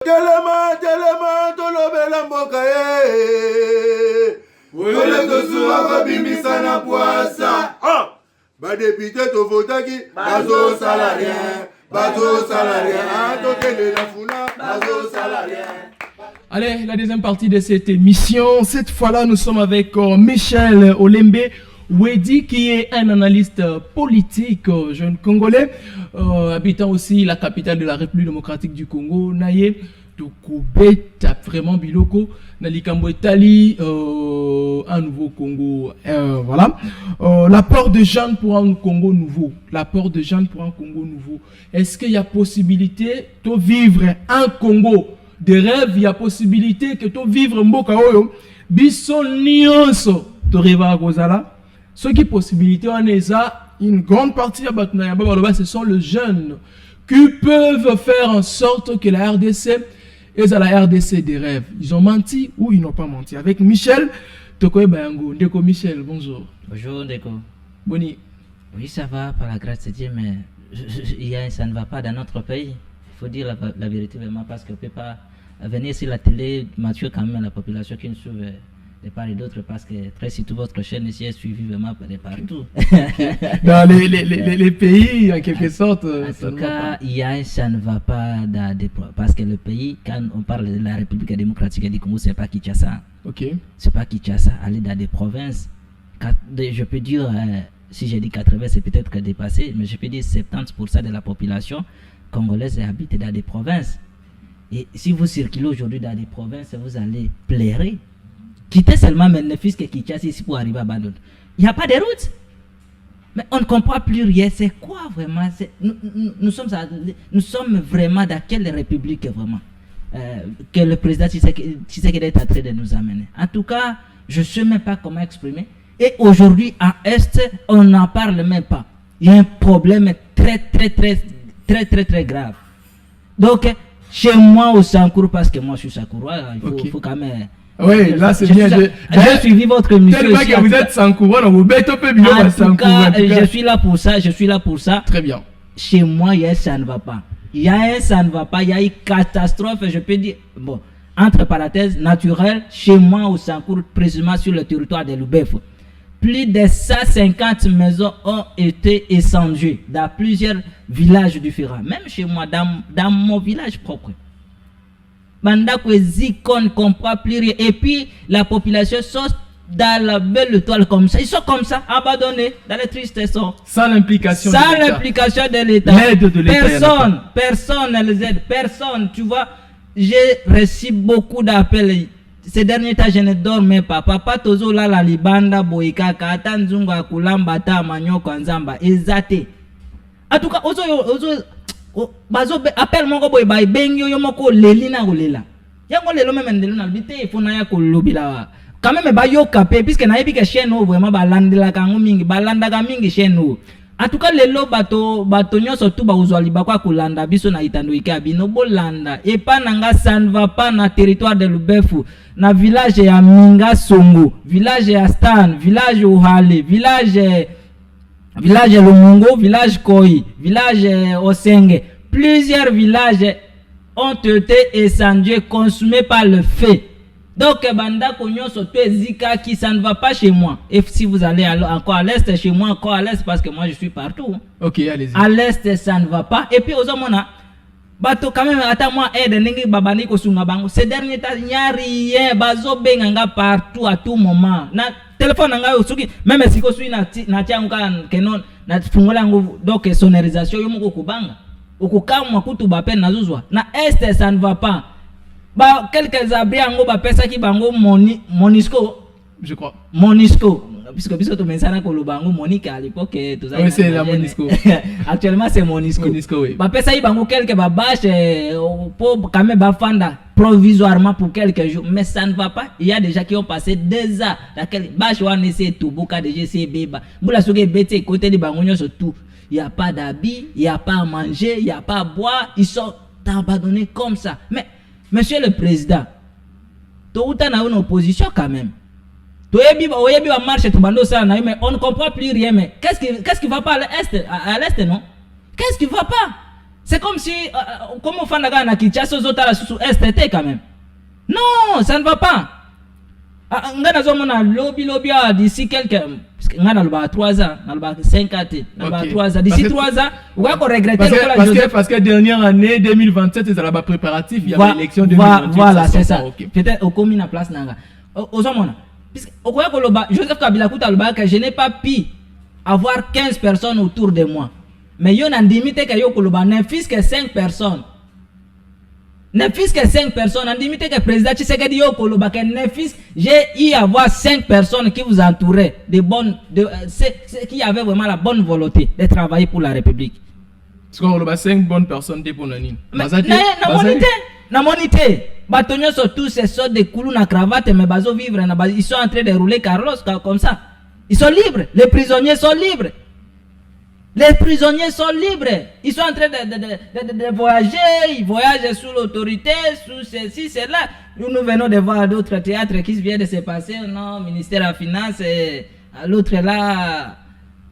telema tolobela mboka wele tosura babimisa na poasa badepite tovotaki bazo salarien tokende na funa bazo salarien. Allez, la deuxième partie de cette émission. Cette fois-là, nous sommes avec Michel Olembe Wedi, qui est un analyste politique, jeune Congolais, habitant aussi la capitale de la République démocratique du Congo, Naye, Tokobeta, vraiment Biloko, Nalikambo Etali, un nouveau Congo. Voilà. L'apport de Jeanne pour un Congo nouveau. L'apport de Jeanne pour un Congo nouveau. Est-ce qu'il y a possibilité de vivre un Congo de rêve, il y a possibilité que tu vivre mboka oyo biso nyonso to reva kozala ce qui possibilité on est ça une grande partie à Batna ce sont les jeunes qui peuvent faire en sorte que la RDC est à la RDC des rêves. Ils ont menti ou ils n'ont pas menti. Avec Michel Tokoe Bayango. Ndeko Michel, bonjour. Bonjour Ndeko. Boni. Oui, ça va par la grâce de Dieu, mais ça ne va pas dans notre pays. Il faut dire la vérité vraiment, parce qu'on ne peut pas venir sur la télé, Mathieu, quand même, la population qui nous suit de part et d'autre, parce que très surtout votre chaîne ici est suivie vraiment de partout. Dans les pays, en quelque sorte. En tout cas, ça ne va pas parce que le pays, quand on parle de la République démocratique du Congo, c'est pas Kinshasa. Ok. C'est pas Kinshasa, aller dans des provinces. Je peux dire, si j'ai dit 80, c'est peut-être dépassé, mais je peux dire 70% de la population congolaise habite dans des provinces. Et si vous circulez aujourd'hui dans des provinces, vous allez pleurer. Quittez seulement Menefis que Kinshasa ici pour arriver à Bandon. Il n'y a pas de route. Mais on ne comprend plus rien. C'est quoi vraiment? Nous sommes vraiment dans quelle république vraiment que le président Tshisekedi est en train de nous amener. En tout cas, je ne sais même pas comment exprimer. Et aujourd'hui, en Est, on n'en parle même pas. Il y a un problème très grave. Donc, chez moi au Sankourou, parce que moi je suis Sankourois, il faut quand même. Oui, là c'est bien. J'ai suivi votre émission. Tellement que vous êtes Sankourois, on vous bête un peu bien. En tout cas, je suis là pour ça. Très bien. Chez moi, ça ne va pas. Il y a une catastrophe, je peux dire. Bon, entre parenthèses, naturelle, chez moi au Sankourou, précisément sur le territoire de Lubef. Plus de 150 maisons ont été incendiées dans plusieurs villages différents. Même chez moi, dans mon village propre. Bandako et Zikon ne comprend plus rien. Et puis, la population sort dans la belle étoile comme ça. Ils sont comme ça, abandonnés, dans les tristesses. Sans l'implication de l'État. L'aide de l'État. Personne ne les aide. Personne, tu vois. J'ai reçu beaucoup d'appels. Ces derniers temps, je ne dormais pas. Papa tozo la libanda boika kata nzunga kulamba ta manyoko nzamba ezate. En tout cas, bazo appelle mon boy bay bengi yo moko lelina golela. Yango lelo même ndelona bité fona ya kolobila. Quand même ba yo kapé puisque na yebi que chaîne vraiment balandela kango mingi balanda ka mingi chaîne. En tout cas, les lots bateaux surtout bauzwali bakwa kulanda biso na itando ikabino bolanda et pas nanga ça ne va pas na territoire de Lubefu na village ya Minga Songo, village ya Stan, village Ohale, village Lumungo, village Koi, village Osenge. Plusieurs villages ont été incendiés, consumés par le feu. Donc, banda konyo soto zika qui ça ne va pas chez moi. Et si vous allez encore à l'est, chez moi encore à l'est, parce que moi je suis partout. Ok, allez-y. À l'est, ça ne va pas. Et puis, aux hommes, bato quand même, attends moi, aide, nengi babani kosunga bango. Ces derniers temps, il n'y a rien. Bazo benganga partout, à tout moment. Na téléphone nanga yosuki, même si ko sui na tianga kenon, na fungola ngo donc sonorisation yo moko kubanga. Okukamwa kutu bapen na zuzwa. Na est, ça ne va pas. Bah, quelques abris en gros, pesa qui bango Monisco. Je crois. Monisco. Puisque tu mentionnes que le bango Monique à l'époque, tout ça. Oui, c'est la Monisco. Actuellement, c'est Monisco. Monisco, oui. Bah, pesa qui bango quelques babaches pour quand même bafanda provisoirement pour quelques jours. Mais ça ne va pas. Il y a déjà qui ont passé 2 ans. Laquelle bâche ou en essaie tout, boka déjà c'est béba. Boula souke bête côté de bango surtout. Il n'y a pas d'habits, il n'y a pas à manger, il n'y a pas à boire. Ils sont abandonnés comme ça. Mais Monsieur le Président, tu as une opposition quand même. Tu as marché tout bando ça, mais on ne comprend plus rien. Mais qu'est-ce qui va pas à l'est, non? Qu'est-ce qui va pas? C'est comme si, comment on fait na Kinshasa aux autres sous STT quand même. Non, ça ne va pas. Ngana zomona lobby d'ici quelques ngana le 3 ans, na le 5 ans, na le 3 ans, d'ici 3 ans, on va regretter parce que dernière année 2027 c'est là-bas préparatif, il y a l'élection 2028. Voilà, c'est ça. Peut-être au commis na place nanga. Ozomona. Puisque au quoi Joseph Kabila Kuta le que je n'ai pas pu avoir 15 personnes autour de moi. Mais yo n'a limité que yo koloba ne fils que 5 personnes. Ne fils que 5 personnes, en limité que le président Tshisekedi yo koloba que ne fils, j'ai eu à avoir 5 personnes qui vous entouraient, qui avaient vraiment la bonne volonté de travailler pour la République. Parce qu'on a 5 bonnes personnes pour l'année. Na monité. Batonyo sont tous ces sortes de coulous na cravate, mais bazo vivre, ils sont en train de rouler carrosse comme ça. Ils sont libres. Les prisonniers sont libres. Les prisonniers sont libres. Ils sont en train de voyager. Ils voyagent sous l'autorité, sous ceci, cela. Nous venons de voir d'autres théâtres qui viennent de se passer. Non, ministère de la Finance, l'autre là.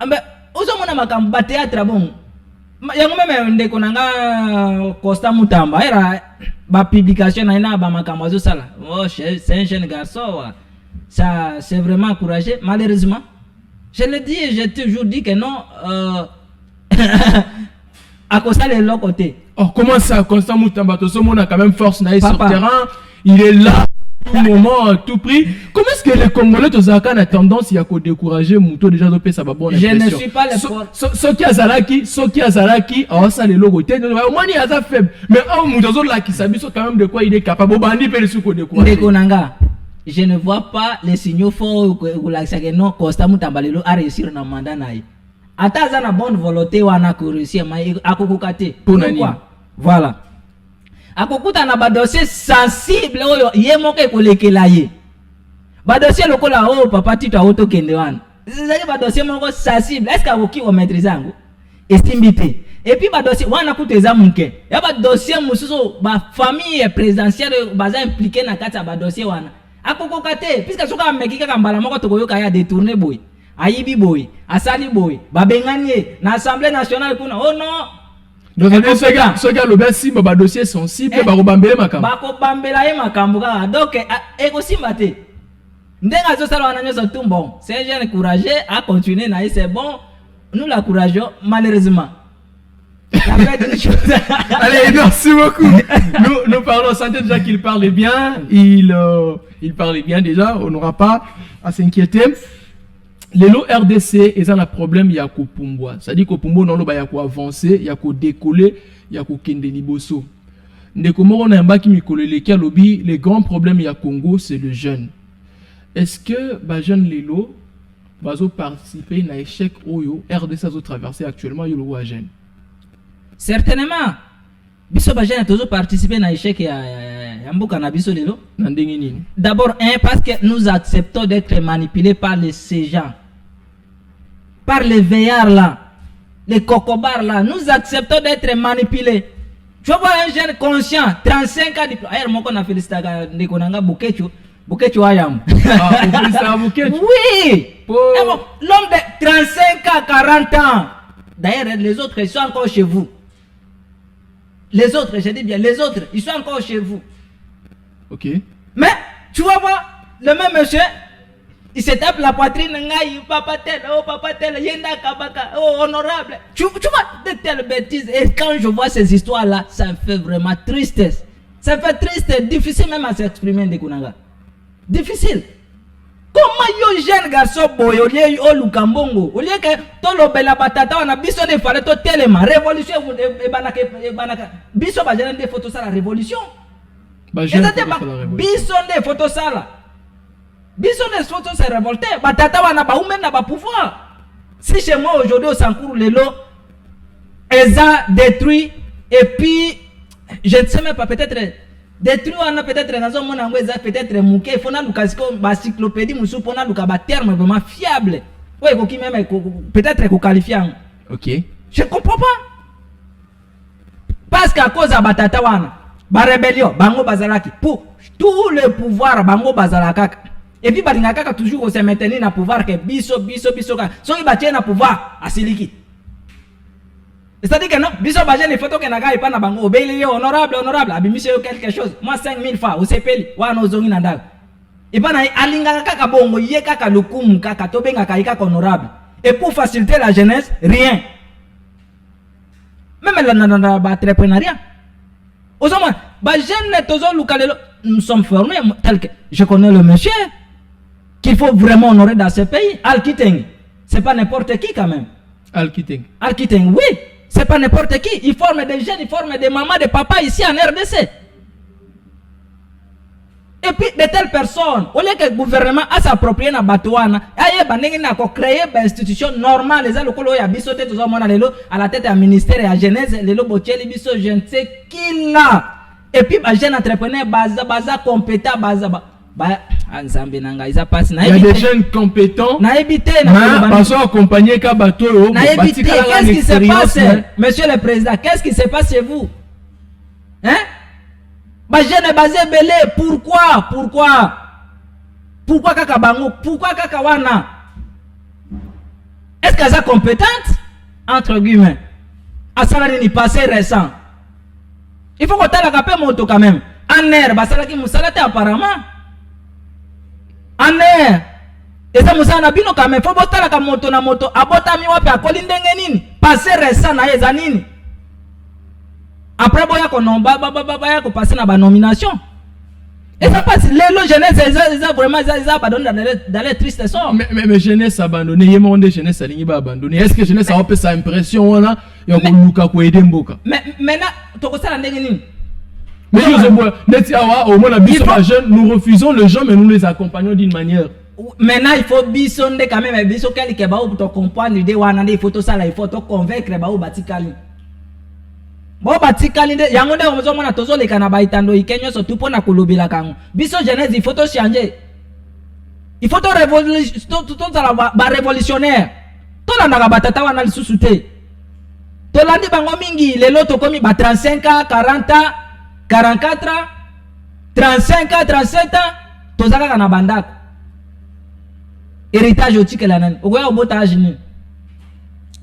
Mais, où est-ce que théâtre bon? Yango même ndeko nanga Costa Mutamba era ba publication na ina ba makambo zo sala. Oh, c'est un jeune garçon. Ça c'est vraiment encouragé. Malheureusement, je le dis et j'ai toujours dit que non à Costa de l'autre côté. Oh, comment ça Costa Mutamba to somo na quand même force na sur terrain, il est là tout moment à tout prix. Comment est-ce que les Congolais tozaka na tendance ya ko décourager muto déjà do pesa ba bonne impression. Je ne suis pas le ce qui azalaki oh ça les logos te au moins il a faible mais un muto zo la qui sabi so quand même de quoi il est capable bandi pe le suko décourager. Ndekonanga, je ne vois pas les signaux forts que la que non Costa Mutamba lelo a réussir na mandat naï. Ata za na bonne volonté wana ko réussir mais akokokate. Pourquoi? Voilà. Akokuta na ba dossier sensible oyo ye moke kolekela ye. Ba dossier lokola oh papa tito auto kende wana. C'est ba dossier moko sensible. Est-ce qu'akoki o maîtriser ngo? Estimité. Et puis ba dossier wana kuteza munke. Ya ba dossier mususu ba famille présidentielle baza impliqué na kati ba dossier wana. Akokokate puisque soka mekika kambala moko tokoyoka ya détourner boy. Ayibi boy, asali boy, babenganie na Assemblée nationale kuna. Oh non. Donc ce gars le basi ba dossier sensible ba robambele makambo. Ba ko bambela ye makambo ka. Donc eko simbate. Ndenga zo sala wana nyoso tumbon. C'est un jeune courageux à continuer na c'est bon. Nous la courageux malheureusement. Allez, merci beaucoup. Nous parlons, sentez déjà qu'il parle bien. Il parle bien déjà. On n'aura pas à s'inquiéter. Les lots RDC, ils ont un problème, il y a qu'au Pumbwa. C'est-à-dire qu'au Pumbwa, il y a qu'au avancer, il y a qu'au décoller, il y a qu'au kende liboso. Les grands problèmes, il y a Congo, c'est le jeune. Est-ce que les jeunes Lélo vont participer à l'échec Oyo RDC a traversé actuellement il y a jeune? Certainement. Biso ba jeune toujours participer à l'échec ya mboka na biso Lélo. D'abord parce que nous acceptons d'être manipulés par ces gens. Par les veillards là, les cocobars là, nous acceptons d'être manipulés. Tu vois un jeune conscient, 35 ans diplôme. Ailleurs mon qu'on a félicité ndeko nanga Bukechu ayam. Ah, Bukechu. Oui. L'homme de 35 ans, 40 ans. D'ailleurs les autres ils sont encore chez vous. Les autres, je dis bien, les autres, ils sont encore chez vous. Ok. Mais, tu vas voir, le même monsieur, il se tape la poitrine, papa tel, yenda kabaka, oh honorable. Tu vois de telles bêtises. Et quand je vois ces histoires-là, ça me fait vraiment tristesse. Ça fait triste, difficile même à s'exprimer de Kunanga. Difficile. Comment yo jeune garçon boy, au lieu au Lukambongo, au lieu que tout le bel batata, on a biso de fallait tout tellement révolution et banaka. Biso ba jeune des photos ça la révolution. Biso des photos ça là. Biso des photos c'est révolté. Batata wana ba ou même na ba pouvoir. Si chez moi aujourd'hui au Sankourou Lelo, Eza détruit et puis je ne sais même pas peut-être détruit on a peut-être dans un monde anglaise peut-être mouké il faut na lukasiko ba encyclopédie musu pona luka ba terme vraiment fiable ouais koki même peut-être ko qualifier. OK. Je comprends pas. Parce qu'à cause de batata wana ba rébellion bango bazalaki pour tout le pouvoir bango bazalaka et puis balinga kaka toujours se maintenir na pouvoir que biso ka soki ba tiena pouvoir asiliki. C'est-à-dire que non, biso baje les photos que naga ipa na bango obéi honorable abimise quelque chose. Moi 5000 fois au CPL wa no zongi na ndaka. Ipa na alinga kaka bongo ye kaka lukumu kaka to benga kaka honorable. Et pour faciliter la jeunesse, rien. Même la entrepreneuriat. Aux hommes, nous sommes formés tel que je connais le monsieur qu'il faut vraiment honorer dans ce pays. Al-Kiteng, c'est pas n'importe qui quand même. Al-Kiteng, oui, c'est pas n'importe qui. Il forme des jeunes, il forme des mamans, des papas ici en RDC. Et puis de telles personnes, au lieu que le gouvernement a s'approprié na batouana, a créé une institution normale, les alocolo ya bisoté tout ça à la tête du ministère et à Genèse, les lobotieli biso je ne sais qui là. Et puis ba jeune entrepreneur baza compétent ensemble nanga isa passe na. Il y a des jeunes compétents. Na éviter na pas accompagner ka bateau. Qu'est-ce qui se passe, monsieur le président? Qu'est-ce qui se passe chez vous? Hein? Bah jeune basé belé, pourquoi kaka bango, pourquoi kaka wana? Est-ce qu'elle est compétente entre guillemets? À ça ni passé récent. Il faut qu'on t'a la capé moto quand même. En air, bah ça qui moussalate apparemment. En air. Et ça moussana bino quand même. Faut botter la moto na moto. Abota mi wapi akolindenge nini? Passé récent na yeza nini? Après boya ko passer na ba nomination. Et ça passe les jeunesse ils vraiment ils abandonnent dans les tristes sorts. Mais jeunesse abandonné, il y a monde jeunesse alingi ba abandonné. Est-ce que jeunesse a sa impression wana ya ko luka ko aider mboka? Mais maintenant to ko sala ndenge nini? Mais au moins la biso la jeune, nous refusons les gens mais nous les accompagnons d'une manière. Maintenant il faut bisonde quand même biso quelque ba pour comprendre l'idée wana il faut to sala il faut to convaincre ba batikali. Bon batikali nde yango nde omozomona tozoleka na baitando ikenyo so tupo na kolobela kango biso jeunesse il faut to changer, il faut to révolutionnaire to landa batata wana lisusu te to landi bango mingi lelo to komi ba 35 ans 40 ans 44 ans 35 ans 37 ans tozaka na bandako héritage otikela nani okoya obota âge ni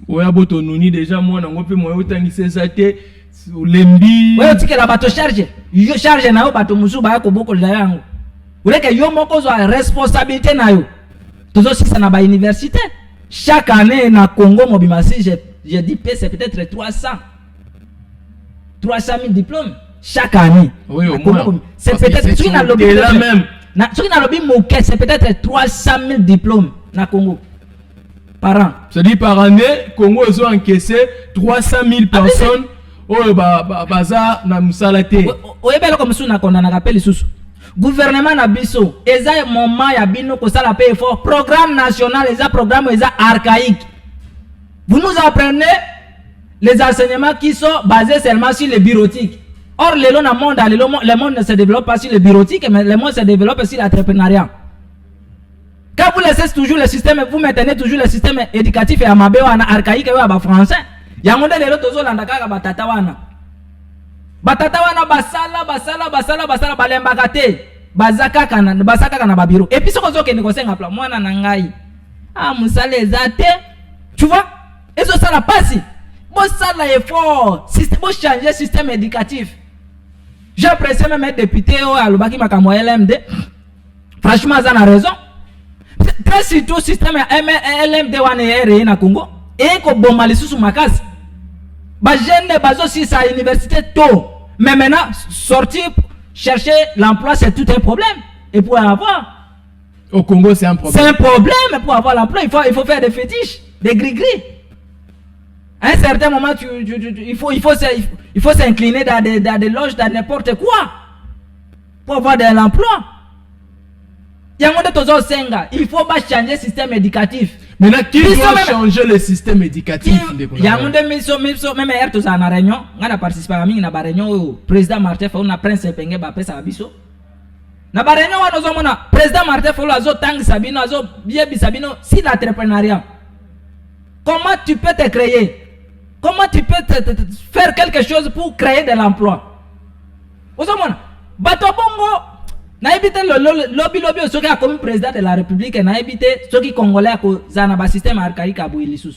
oya boto nuni déjà moi na ngope moi otangise ça te lembi oya otikela bato charge yo charge na yo bato musu ba ko boko la yango uleke yo moko zo responsabilité na yo tozo sisa na ba université chaque année na Congo mobimasi je dis c'est peut-être 300 000 diplômes chaque année. Oui, au moins. C'est peut-être ce là même. C'est peut-être 300 000 diplômes na Congo par an. C'est-à-dire par année, Congo a encaissé 300 000 personnes au baza na musalate. Oui, belle comme ça na konda na rappel isusu. Gouvernement na biso, eza moment ya bino ko sala paye fort. Programme national, eza programme eza archaïque. Vous nous apprenez les enseignements qui sont basés seulement sur les bureautiques. Or, le monde ne se développe pas sur le bureautique, mais le monde se développe sur l'entrepreneuriat. Quand vous laissez toujours le système, vous maintenez toujours le système éducatif et amabe wana archaïque et français. Yangonde lelo tozo landaka batata wana. Batata wana basala balembaka te. Basaka kana ba bureau. Et puis ce qu'on ke nikosenga plan mwana na ngai. Ah musale ezate. Tu vois? Et ça la passe. Bon ça l'effort, système changer système éducatif. J'ai apprécié même être député à l'Obaki Makamo LMD. Franchement, ça a raison. Très surtout, système LMD wane na Congo. Et ko bomali sous makas. Ba jeune bazo si sa université tôt. Mais maintenant, sortir, chercher l'emploi, c'est tout un problème. Et pour avoir. Au Congo, c'est un problème. C'est un problème. Pour avoir l'emploi, il faut faire des fétiches, des gris-gris. À un certain moment, il faut s'incliner dans des loges, dans n'importe quoi pour avoir de l'emploi. Il faut pas changer le système éducatif. Maintenant, qui doit changer le système éducatif? Il y a même hier, tout ça en réunion. On a participé à une réunion où le président Martin Fayulu a pris un penge, après ça a biso. Na ba réunion où le président Martin Fayulu a zo tang sabino, a zo bien bisabino, si l'entrepreneuriat. Comment tu peux te créer? Comment tu peux faire quelque chose pour créer de l'emploi? Ozomona, bato bongo, na évité le lobby ce qui a comme président de la République, na évité ce qui congolais ko zana ba système archaïque a bouilli sous.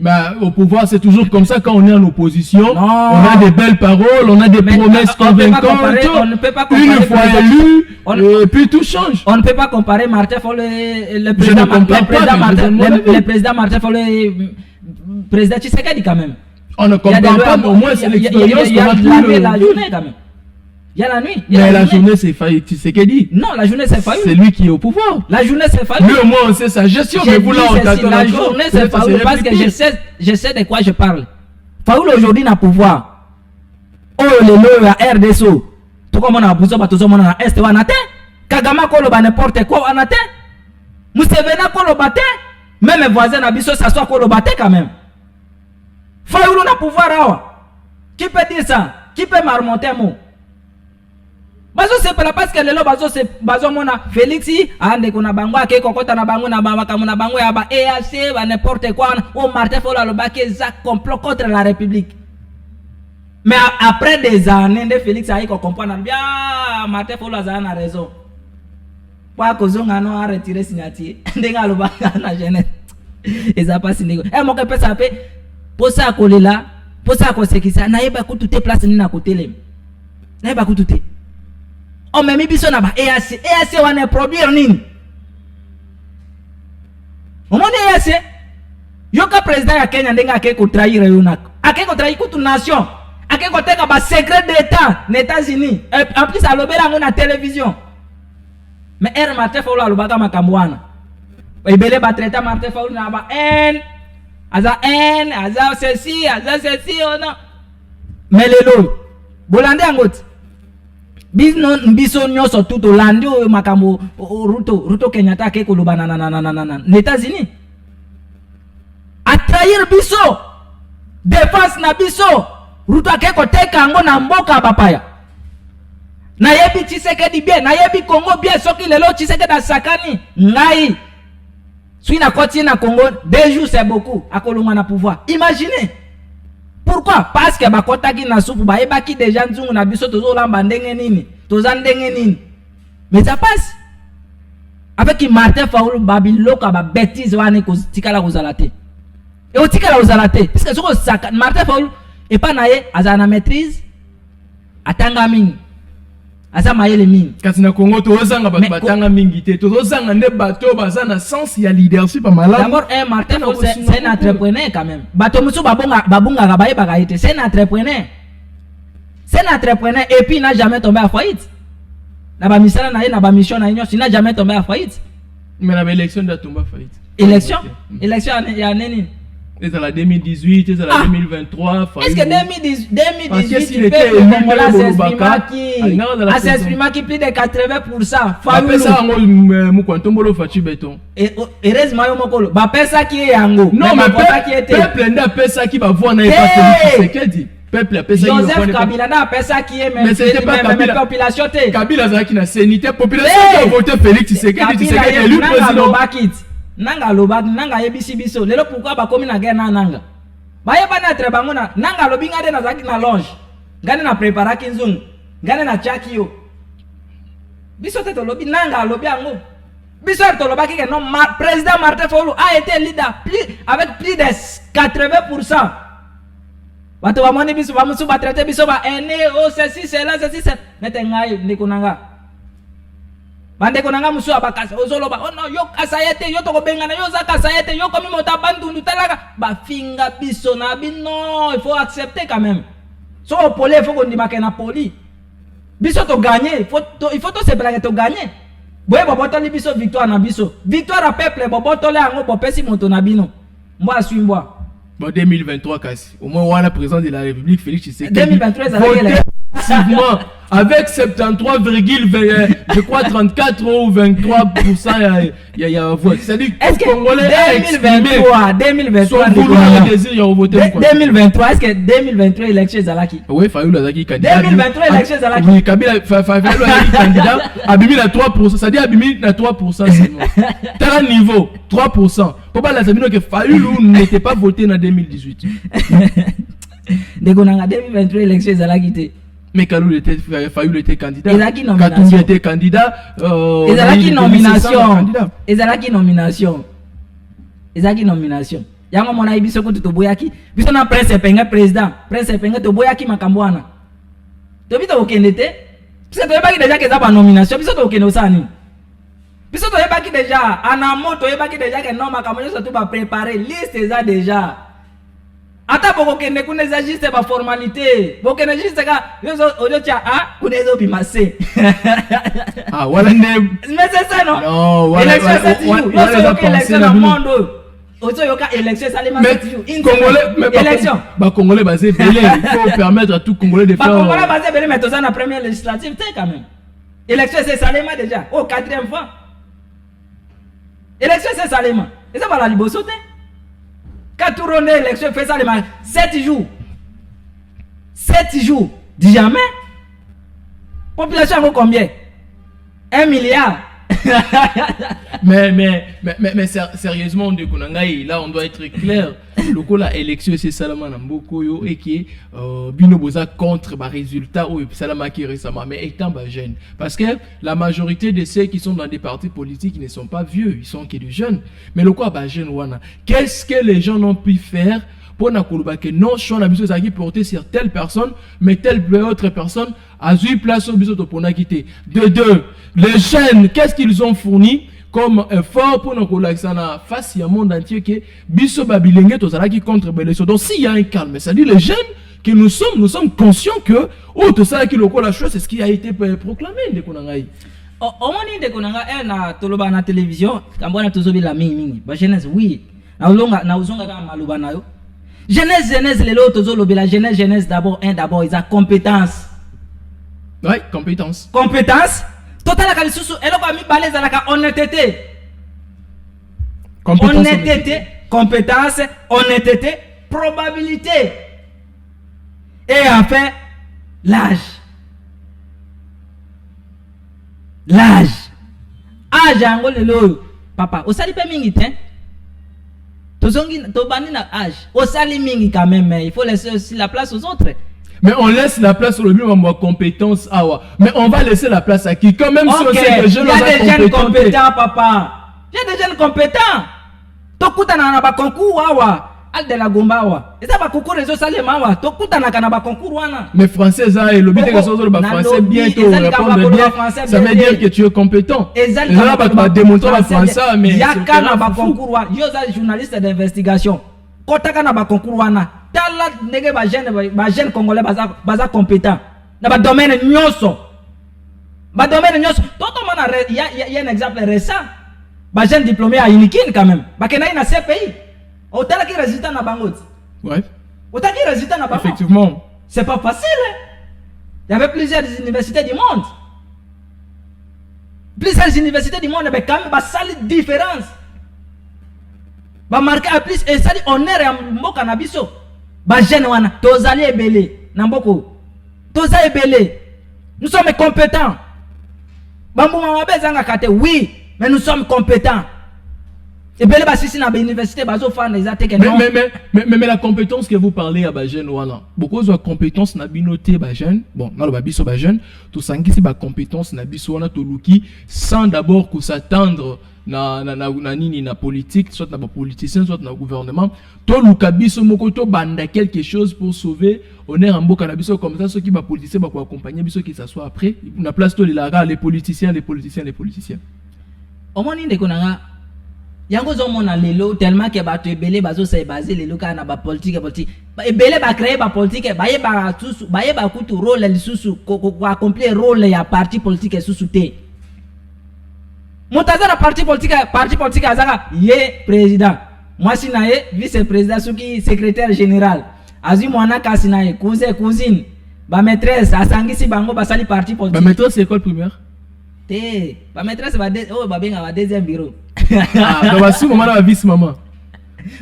Bah, au pouvoir, c'est toujours comme ça quand on est en opposition. Non. On a des belles paroles, on a des promesses convaincantes. On ne peut pas comparer. Une fois élu, et puis tout change. On ne peut pas comparer Martin Fayulu, le président Martin Fayulu et le président Tshisekedi quand même. On ne comprend pas, mais au moins c'est l'expérience qu'on a pu la journée quand même. Il y a la nuit. Mais la journée, c'est Tshisekedi. Non, la journée, c'est Fayulu. C'est lui qui est au pouvoir. La journée, c'est Fayulu. Lui, au moins, on sait sa gestion. Mais vous, là, on t'attend. La journée, c'est Fayulu parce que je sais de quoi je parle. Fayulu, aujourd'hui, n'a pouvoir. Oh, le lois à RDSO. Tout comme on a besoin, tout comme on a Est, on a été. Kagama, Koloba, n'importe quoi, on a été. Museveni, Koloba, même mes voisins, Nabiso, ça soit Koloba, quand même. Fayulu n'a pouvoir. Qui peut dire ça? Qui peut m'armonter un mot? Bazo c'est pas parce que le lo bazo mona Félix ande kuna bango ake kokota na bango na bama kamuna bango ya ba EAC ba n'importe quoi au Martin Fayulu le baké za complot contre la République. Mais après des années de Félix a comprendre bien Martin Fayulu a raison. Kwa kozonga no a retiré signature ndenga lo ba na jeunesse. Eza pas sinego. Mo ke pesa pe posa kolela posa ko sekisa na yeba ku toute place ni na kotele. Na yeba ku toute. On m'a mis biso na ba EAC wana produire nini? On m'a dit EAC yoka président ya Kenya ndenga ake ko trahir yonako. Ake ko trahir toute nation. Ake ko teka ba secret d'état aux États-Unis. En plus à l'obéra na télévision. Mais Martin Fayulu alobaka makambo wana. Ebele ba traiter Martin Fayulu na ba aza ceci oh non. Mais lelo bolande angoti biso nyonso tout olandi oyo makambo Ruto Kenyatta ke koloba na États-Unis a trahir biso défense na biso Ruto ke koteka yango na mboka bapaya na yebi Tshisekedi bien na yebi Congo bien soki lelo Tshisekedi asakani ngai sui na koti na Congo 2 jours c'est beaucoup akolonga na pouvoir. Imaginez. Pourquoi? Parce que bakotaki na soupu ba ebaki déjà nzungu na biso tozo lamba ndenge nini toza ndenge nini. Mais ça passe avec Martin Fayulu babiloka ba bêtise wana ko tikala kozalate et o tikala kozalate parce que soko saka Martin Fayulu et pas naye azana maîtrise atanga mingi asa mayele mingi kasi na Congo tozanga batanga mingi te tozanga nde bato bazana sens ya leadership pa malade. D'abord Martin Fayulu c'est un entrepreneur quand même. Bato musu babunga baye bagaite c'est un entrepreneur. C'est un entrepreneur et puis il n'a jamais tombé à faillite. Na ba misala na ye na ba mission na nyo, il n'a jamais tombé à faillite. Mais la élection de tomber à faillite. Élection ya nini? C'est la 2018, c'est la 2023. Est-ce que 2018 tu peux s'exprimer qui plus de 80%? Heureusement, pesa qui est yango. Non, mais peuple n'a pesa qui va voir n'importe qui. Peuple a pesa Joseph Kabila n'a pesa qui est mais c'était pas Kabila population te. Kabila zaki na sénité population qui a voté Félix Tshisekedi élu président. Nanga loba nanga yebisi biso lelo pourquoi ba komi na guerre na nanga ba yeba na tre bango na nanga lobi ngade na zaki na longe ngade na prepara kinzungu ngade na chaki yo biso te to lobi nanga lobi ango biso to loba ki non président Martin Fayulu a été leader avec plus de 80%. Bato ba moni biso ba musu ba traiter biso ba ceci c'est là nete ngai ndikunanga bande konanga musu abakasa ozoloba oh non yo kasayete yo to bengana yo za kasayete yo komi mota bandundu talaka ba finga biso na bino il faut accepter quand même so poli il faut qu'on dimake na poli biso to gagner il faut to se blague to gagner boye bobotoli biso victoire na biso victoire à peuple bobotole ango bopesi moto na bino mbo aswimbwa bon 2023 kasi au moins on a président de la République Félix Tshisekedi 2023 massivement avec 73,20 je crois 34 ou 23% il y a vote. C'est-à-dire que les Congolais 2023 est-ce que 2023 élection Zalaki? Oui, Fayulu Zalaki candidat. 2023 élection Zalaki. Oui, Kabila Fayulu Zalaki candidat. Abimi na 3%, c'est-à-dire Abimi na 3% seulement. Tel niveau 3%. Pourquoi la Sabino que Fayulu n'était pas voté en 2018? Dès qu'on a 2023 élection Zalaki. Mais Fayulu était candidat. Katumbi était candidat. Ezalaki nomination. yango mona ibiso ko toboyaki biso na prince penga président prince penga toboyaki makambwana to bito okende te biso to yebaki déjà que za ba nomination biso to okende osani biso to yebaki déjà ana moto yebaki déjà que non makambo nyonso to ba préparer liste za déjà ata boko kende kuna za juste ba formalité boko kende juste ka yoso ojo cha kuna ezo bimase voilà ne mais c'est ça non non voilà élection dans le monde ozo yoka élection salima une congolais élection ba congolais basé belé il faut permettre à tout congolais de faire ba congolais basé belé mais toza na première législative t'es quand même élection c'est salima déjà au 4e fois élection c'est salima et ça va la liboso te quand tu renais élection fait salima 7 jours dis jamais population combien 1 milliard. mais sérieusement de Konangai, là on doit être clair. Le coup la élection c'est Salama Namboko yo et qui Bino Boza contre bah résultat ou Salama qui récemment mais étant bah jeune parce que la majorité de ceux qui sont dans des partis politiques ils ne sont pas vieux, ils sont que des jeunes. Mais le quoi bah jeune wana, qu'est-ce que les gens ont pu faire pour n'akuluba que non choix biso ça qui porter sur telle personne mais telle autre personne a eu place au biso to pona quitter de deux les jeunes qu'est-ce qu'ils ont fourni comme effort pour nous collaxana face au monde entier que biso babilenge to ça qui contre l'élection. Donc s'il y a un calme ça dit les jeunes que nous sommes conscients que tout ça qui le la chose c'est ce qui a été proclamé de konangai omoni de konanga na toloba na télévision kambona tozobi la mingi ba jeunesse oui na uzonga kama maluba nayo jeunesse les autres tozolobi la jeunesse d'abord ils ont compétence. Oui, compétence total ka lisusu eloko ami baleza la honnêteté compétence honnêteté probabilité et enfin l'âge yango lelo papa osali pe mingi te tozongi tobani na âge osali mingi quand même mais il faut laisser aussi la place aux autres. Mais on laisse la place sur le mieux à compétence mais on va laisser la place à qui quand même si on sait que il y a des jeunes compétents papa il y a des jeunes compétents tokutana na ba concours al de la gomba et ça ba concours réseau salema tokutana kana ba concours wana mais français ça et le but que ça ba français bientôt répondre bien ça veut dire que tu es compétent et là ba démontrer le français mais yakana ba concours yo za journaliste d'investigation kotaka na ba concours wana tala nege ba jeune congolais baza compétent na ba domaine nyonso toto mana il y a un exemple récent ba jeune diplômé à Unikin quand même ba kenai na CPI au tala ki résultat na bango ouais au tala ki résultat na bango effectivement c'est pas facile il y avait plusieurs universités du monde mais quand même ba sali différence ba marqué à plus et ça dit honneur ya mboka na biso ba jeune wana tozali ebele na mboko tozali ebele nous sommes compétents bambuma mabezanga kate oui mais nous sommes compétents ebele ba sisi na ba université bazo fa na ezate que non mais la compétence que vous parlez à ba jeune wana beaucoup de compétence na binoté ba jeune bon na lo ba biso ba jeune to sangisi ba compétence na biso wana to luki sans d'abord que s'attendre na nini na politique soit na ba politicien soit na gouvernement to luka biso moko to banda quelque chose pour sauver honneur en mboka na biso comme ça ceux qui ba politicien ba ko accompagner biso qui s'assoit après na place to les politiciens au moins inde konanga yango zo mona lelo tellement que bato ebele bazo sa basé lelo kana ba politique ebele ba créer ba politique ba yeba tusu ba yeba kutu rôle lisusu ko accomplir rôle ya parti politique susu te mutaza na parti politique azaka ye président moi sinaye vice président suki secrétaire général azu mwana kasi naye cousine ba maîtresse asangisi bango basali parti politique ba maîtresse école primaire te ba maîtresse ba benga ba deuxième bureau bah si maman la vice maman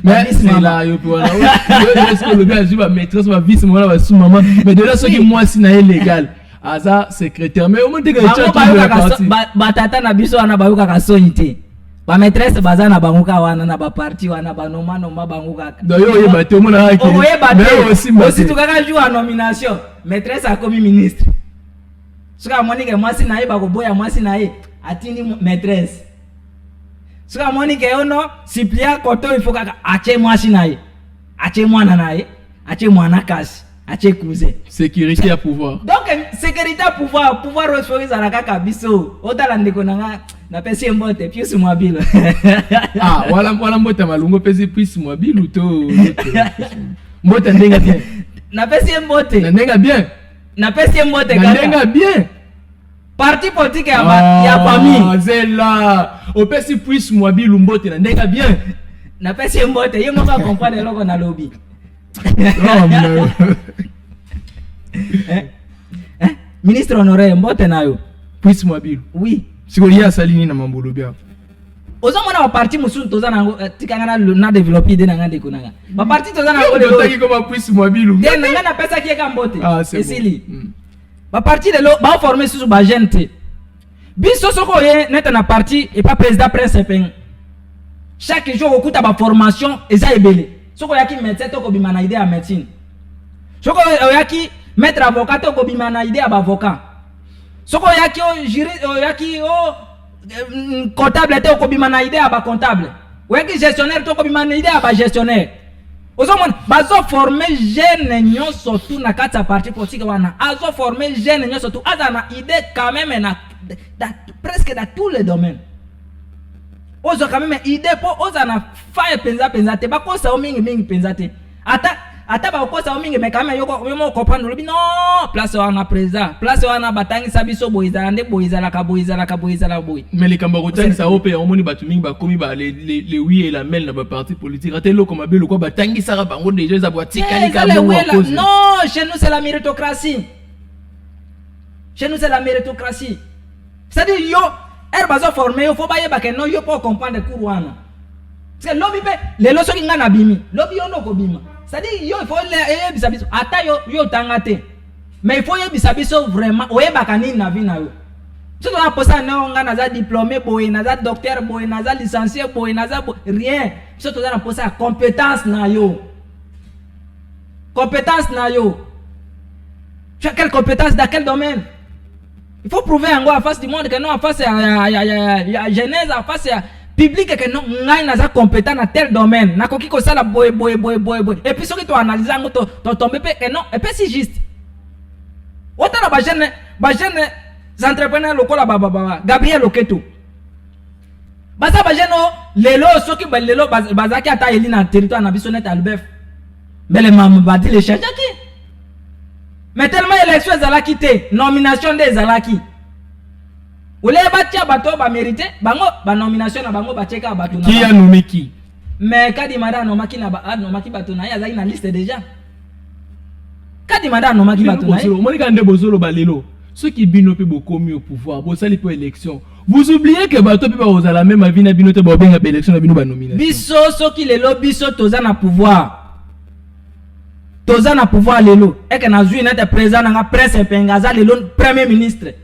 mais c'est là yo pour là est-ce que le gars joue ba maîtresse ba vice maman la sous maman mais de là ceux qui moi si na légal aza secrétaire mais au moins dégage tu ba tata na biso wana ba yoka ka sonité ba maîtresse baza na bango ka wana na ba parti wana ba noma bango ka d'ailleurs yo ba te mona haki mais aussi tu kaka joue en nomination maîtresse a commis ministre soka moni ke moi si na ba ko boya moi si na atini maîtresse So ka moni ke ono siplia koto il faut ka ache mwasi naye. Ache mwana naye, ache mwana kasi, ache cousin. Sécurité à pouvoir. Donc sécurité à pouvoir refaire za la kaka biso. Otala ndeko nanga na pesi mbote pius mwabilo. Ah, wala mbote malungo pesi pius mwabilo to. Mbote ndenga bien. Na pesi mbote. Na ndenga bien. Na pesi mbote kaka. Na ndenga bien. Parti politique ya famille. Ah, zela. O pesi pius mwabilo mbote na ndenga bien. Na pesi mbote yo moko comprendre loko na lobby. Oh non. Ministre honoré mbote nayo. Pius mwabilo. Oui. Siko ya salini na mambolo bia. Ozo mona ba parti musu toza na tikanga na développer de na ngande kunanga. Ba parti toza na ngode lo. Taki koma Pius mwabilo. Den nga na pesa kieka mbote. Ah, c'est esili. Ba parti de lo ba former susu ba gente. Biso soko ye neta na parti et pas président prince peng. Chaque jour okuta ba formation eza ebele. Soko yaki médecin to ko bima na idée ya médecine. Soko yaki maître avocat to ko bima na idée ya ba avocat. Soko yaki o juriste yaki o comptable to ko bima na idée ya ba comptable. Yaki gestionnaire to ko bima na idée ya ba gestionnaire. Ozomon bazo former jeune nyonso tu na kati ya parti politique wana. Azo former jeune nyonso tu aza na idée quand même na presque dans tous les domaines. Ozo quand même idée pour oza na faille penza te ba kosa o mingi penza te. Ata ba kosa o mingi mais quand même yo comprendre lobi non place wana président place wana batangi sabiso boizala nde boizala ka boizala boy. Mais les kambako tangi sa ope ya omoni batu mingi ba komi ba les oui et la mel na ba parti politique. Atelo comme abelo quoi batangi sara bango déjà za boiti kalika mo cause. Non, chez nous c'est la méritocratie. Chez nous c'est la méritocratie. C'est-à-dire yo bazo formé yo faut ba yeba ke non yo pour comprendre cours wana. Parce que lobby pe les loso ki ngana bimi lobby yo no ko bima. C'est-à-dire yo il faut le bisabiso ata yo tangate. Mais il faut yebisa biso vraiment oyeba kanini na vie na yo. Si on a posé non ngana za diplômé boy na za docteur boy na za licencié boy na za rien. Si on a posé compétence na yo. Compétence na yo. Tu as quelle compétence dans quel domaine? Il faut prouver en face du monde que non en face ya genèse en face ya public que non ngai na za compétent dans tel domaine na koki ko sala boy et puis soki to analyser ngo to tomber pe que non et puis c'est juste autant ba jeune entrepreneur lokola baba Gabriel Oketo basa ba jeune lelo soki ba lelo bazaki ata eli na territoire na biso net Albert mais les maman ba di le charge qui mais tellement élection ezalaki te nomination des ezalaki ole batia bato ba mérité bango ba nomination na bango bacheka bato na qui a nommé qui mais kadi mada nomaki na ba nomaki bato na ya zaki na liste déjà kadi mada nomaki bato na moni ka nde bozolo balelo ceux qui bino pe bokomi au pouvoir bo sali pour élection vous oubliez que bato pe ba ozala même avis na bino te ba benga élection na bino ba nomination biso soki lelo biso toza na pouvoir toza na pouvoir lelo et que na zui na te président na prince pengaza lelo premier ministre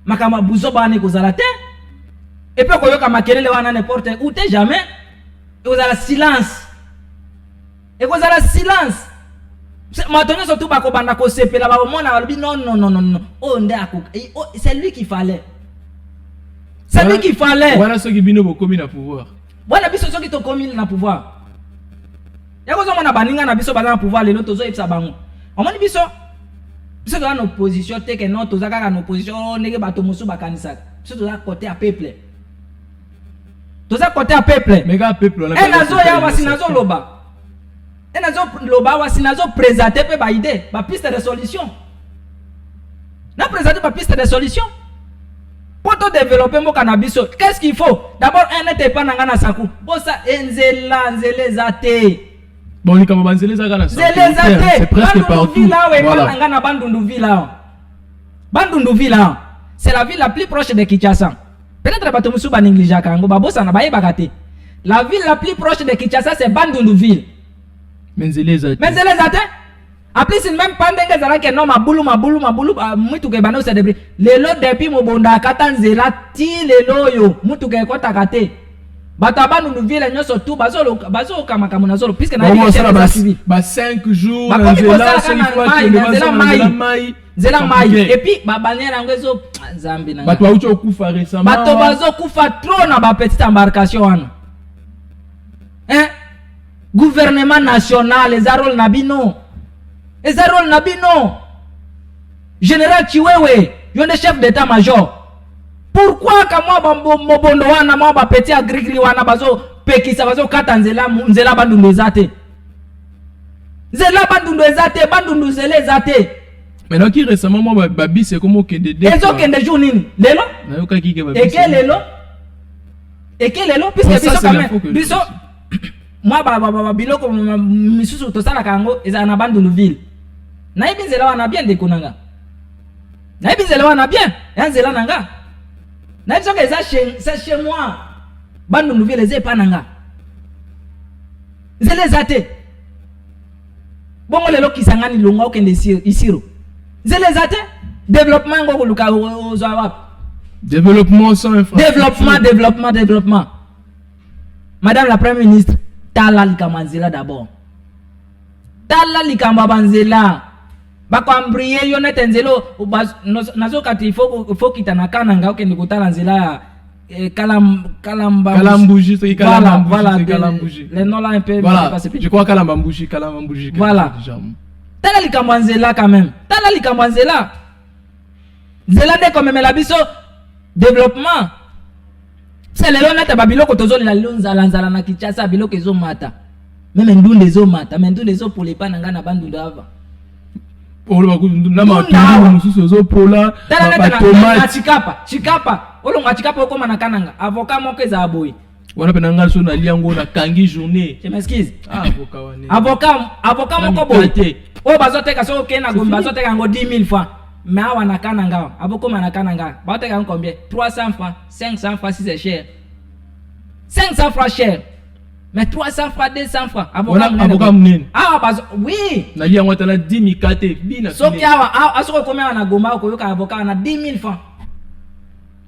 makama buzo bane kozala te et puis koyoka makelele wana n'importe où te jamais et kozala silence matonyo surtout bako banda ko sepela ba mona balobi non oh nde ako c'est lui qu'il fallait voilà ceux qui bino bokomi na pouvoir voilà biso ceux qui to komi na pouvoir yako zo mona baninga na biso bana pouvoir lelo tozo epsa bango omoni biso dans nos opposition te que non toza kaka na opposition ndenge bato musu bakanisa biso toza côté à peuple mais ga peuple on a nazo ya wasinazo loba wasinazo présenter pe ba idée ba piste de solution na présenter ba piste de solution pour to développer mo cannabis. Qu'est-ce qu'il faut d'abord un n'était pas nanga na saku bosa nzele zate. Bon, les camarades, c'est presque partout. Voilà. Bandundu Villa, c'est la ville la plus proche de Kinshasa. Peut-être que tu vas négliger Kango, Babosa na baye bagate. La ville la plus proche de Kinshasa, c'est Bandundu Ville. Mais c'est les athées. Après, c'est même pas des gens qui n'ont ma boulou, moutou ke bano se débris. Les lots depuis Mobonda, Katanzela, ti les loyo, moutou ke kota kate. Bataba nous ville nyoso tout bazolo kamaka monazolo puisque na Comment ça va suivi. 5 jours Ba komi là c'est mai. Zela mai et puis ba banera ngwezo Zambi na. Bato aucho kufa récemment. Bato bazo kufa trop na ba petite embarcation wana. Gouvernement national ezarol nabino. Ezarol nabino. Général Chiwewe, yonde chef d'état-major. Pourquoi kamwa mobondo wana mwa ba petit agrigri wana bazo pekisa bazo kata nzela bandundu ezate. Nzela bandundu ezate, bandundu zele ezate. Maintenant qui récemment moi babi c'est comme okende de. Ezo kende jour nini? Lelo? Na yoka ki ke babi. Eke lelo puisque biso quand même. Biso moi ba biloko misusu to sala kango eza na bandundu ville. Na ibi nzela wana bien dekonanga. Na ibi nzela wana bien, nzela nanga. Na biso ke c'est chez moi. Bando nouvelle les pas nanga. Zele zate. Bongo lelo kisangani longa okende isiro. Zele zate. Développement ngo luka ozwa. Développement sans infrastructure. Développement. Madame la Première ministre, tala likamanzela d'abord. Tala likambanzela. Bakwambriye yo netenzelo nazo kati faut kitanaka nanga okende kotala nzela Kalambouji, c'est Kalambouji. Les noms là un peu. Voilà. Je crois Kalambouji. Voilà. Tala likambanzela quand même. Tala likambanzela. Zela de comme la biso développement. C'est le lona tababilo kotozo la lonzala na Kinshasa biloko ezomata. Même ndunde ezomata, mais ndunde ezo pour les pananga na bandu ndava. Pour le na matunda mususu ezo pola ba tomate chikapa. Olonga chikapa okoma na kananga. Avocat moko eza aboyi. Wana pe nanga so na liango na kangi journée. Je m'excuse. Avocat wane. Avocat moko boyi. O bazoteka so okena gomba bazoteka ngo 10,000 francs. Mais awa na kananga, abokoma na kananga. Bazoteka combien? 300 francs, 500 francs si c'est cher. 500 francs cher. Mais 300 francs, 200 francs. Avocat mnene. Oui. Na liango tala 10,000 kate bina. So ki awa asoko combien na gomba ko yoka avocat na 10,000 francs.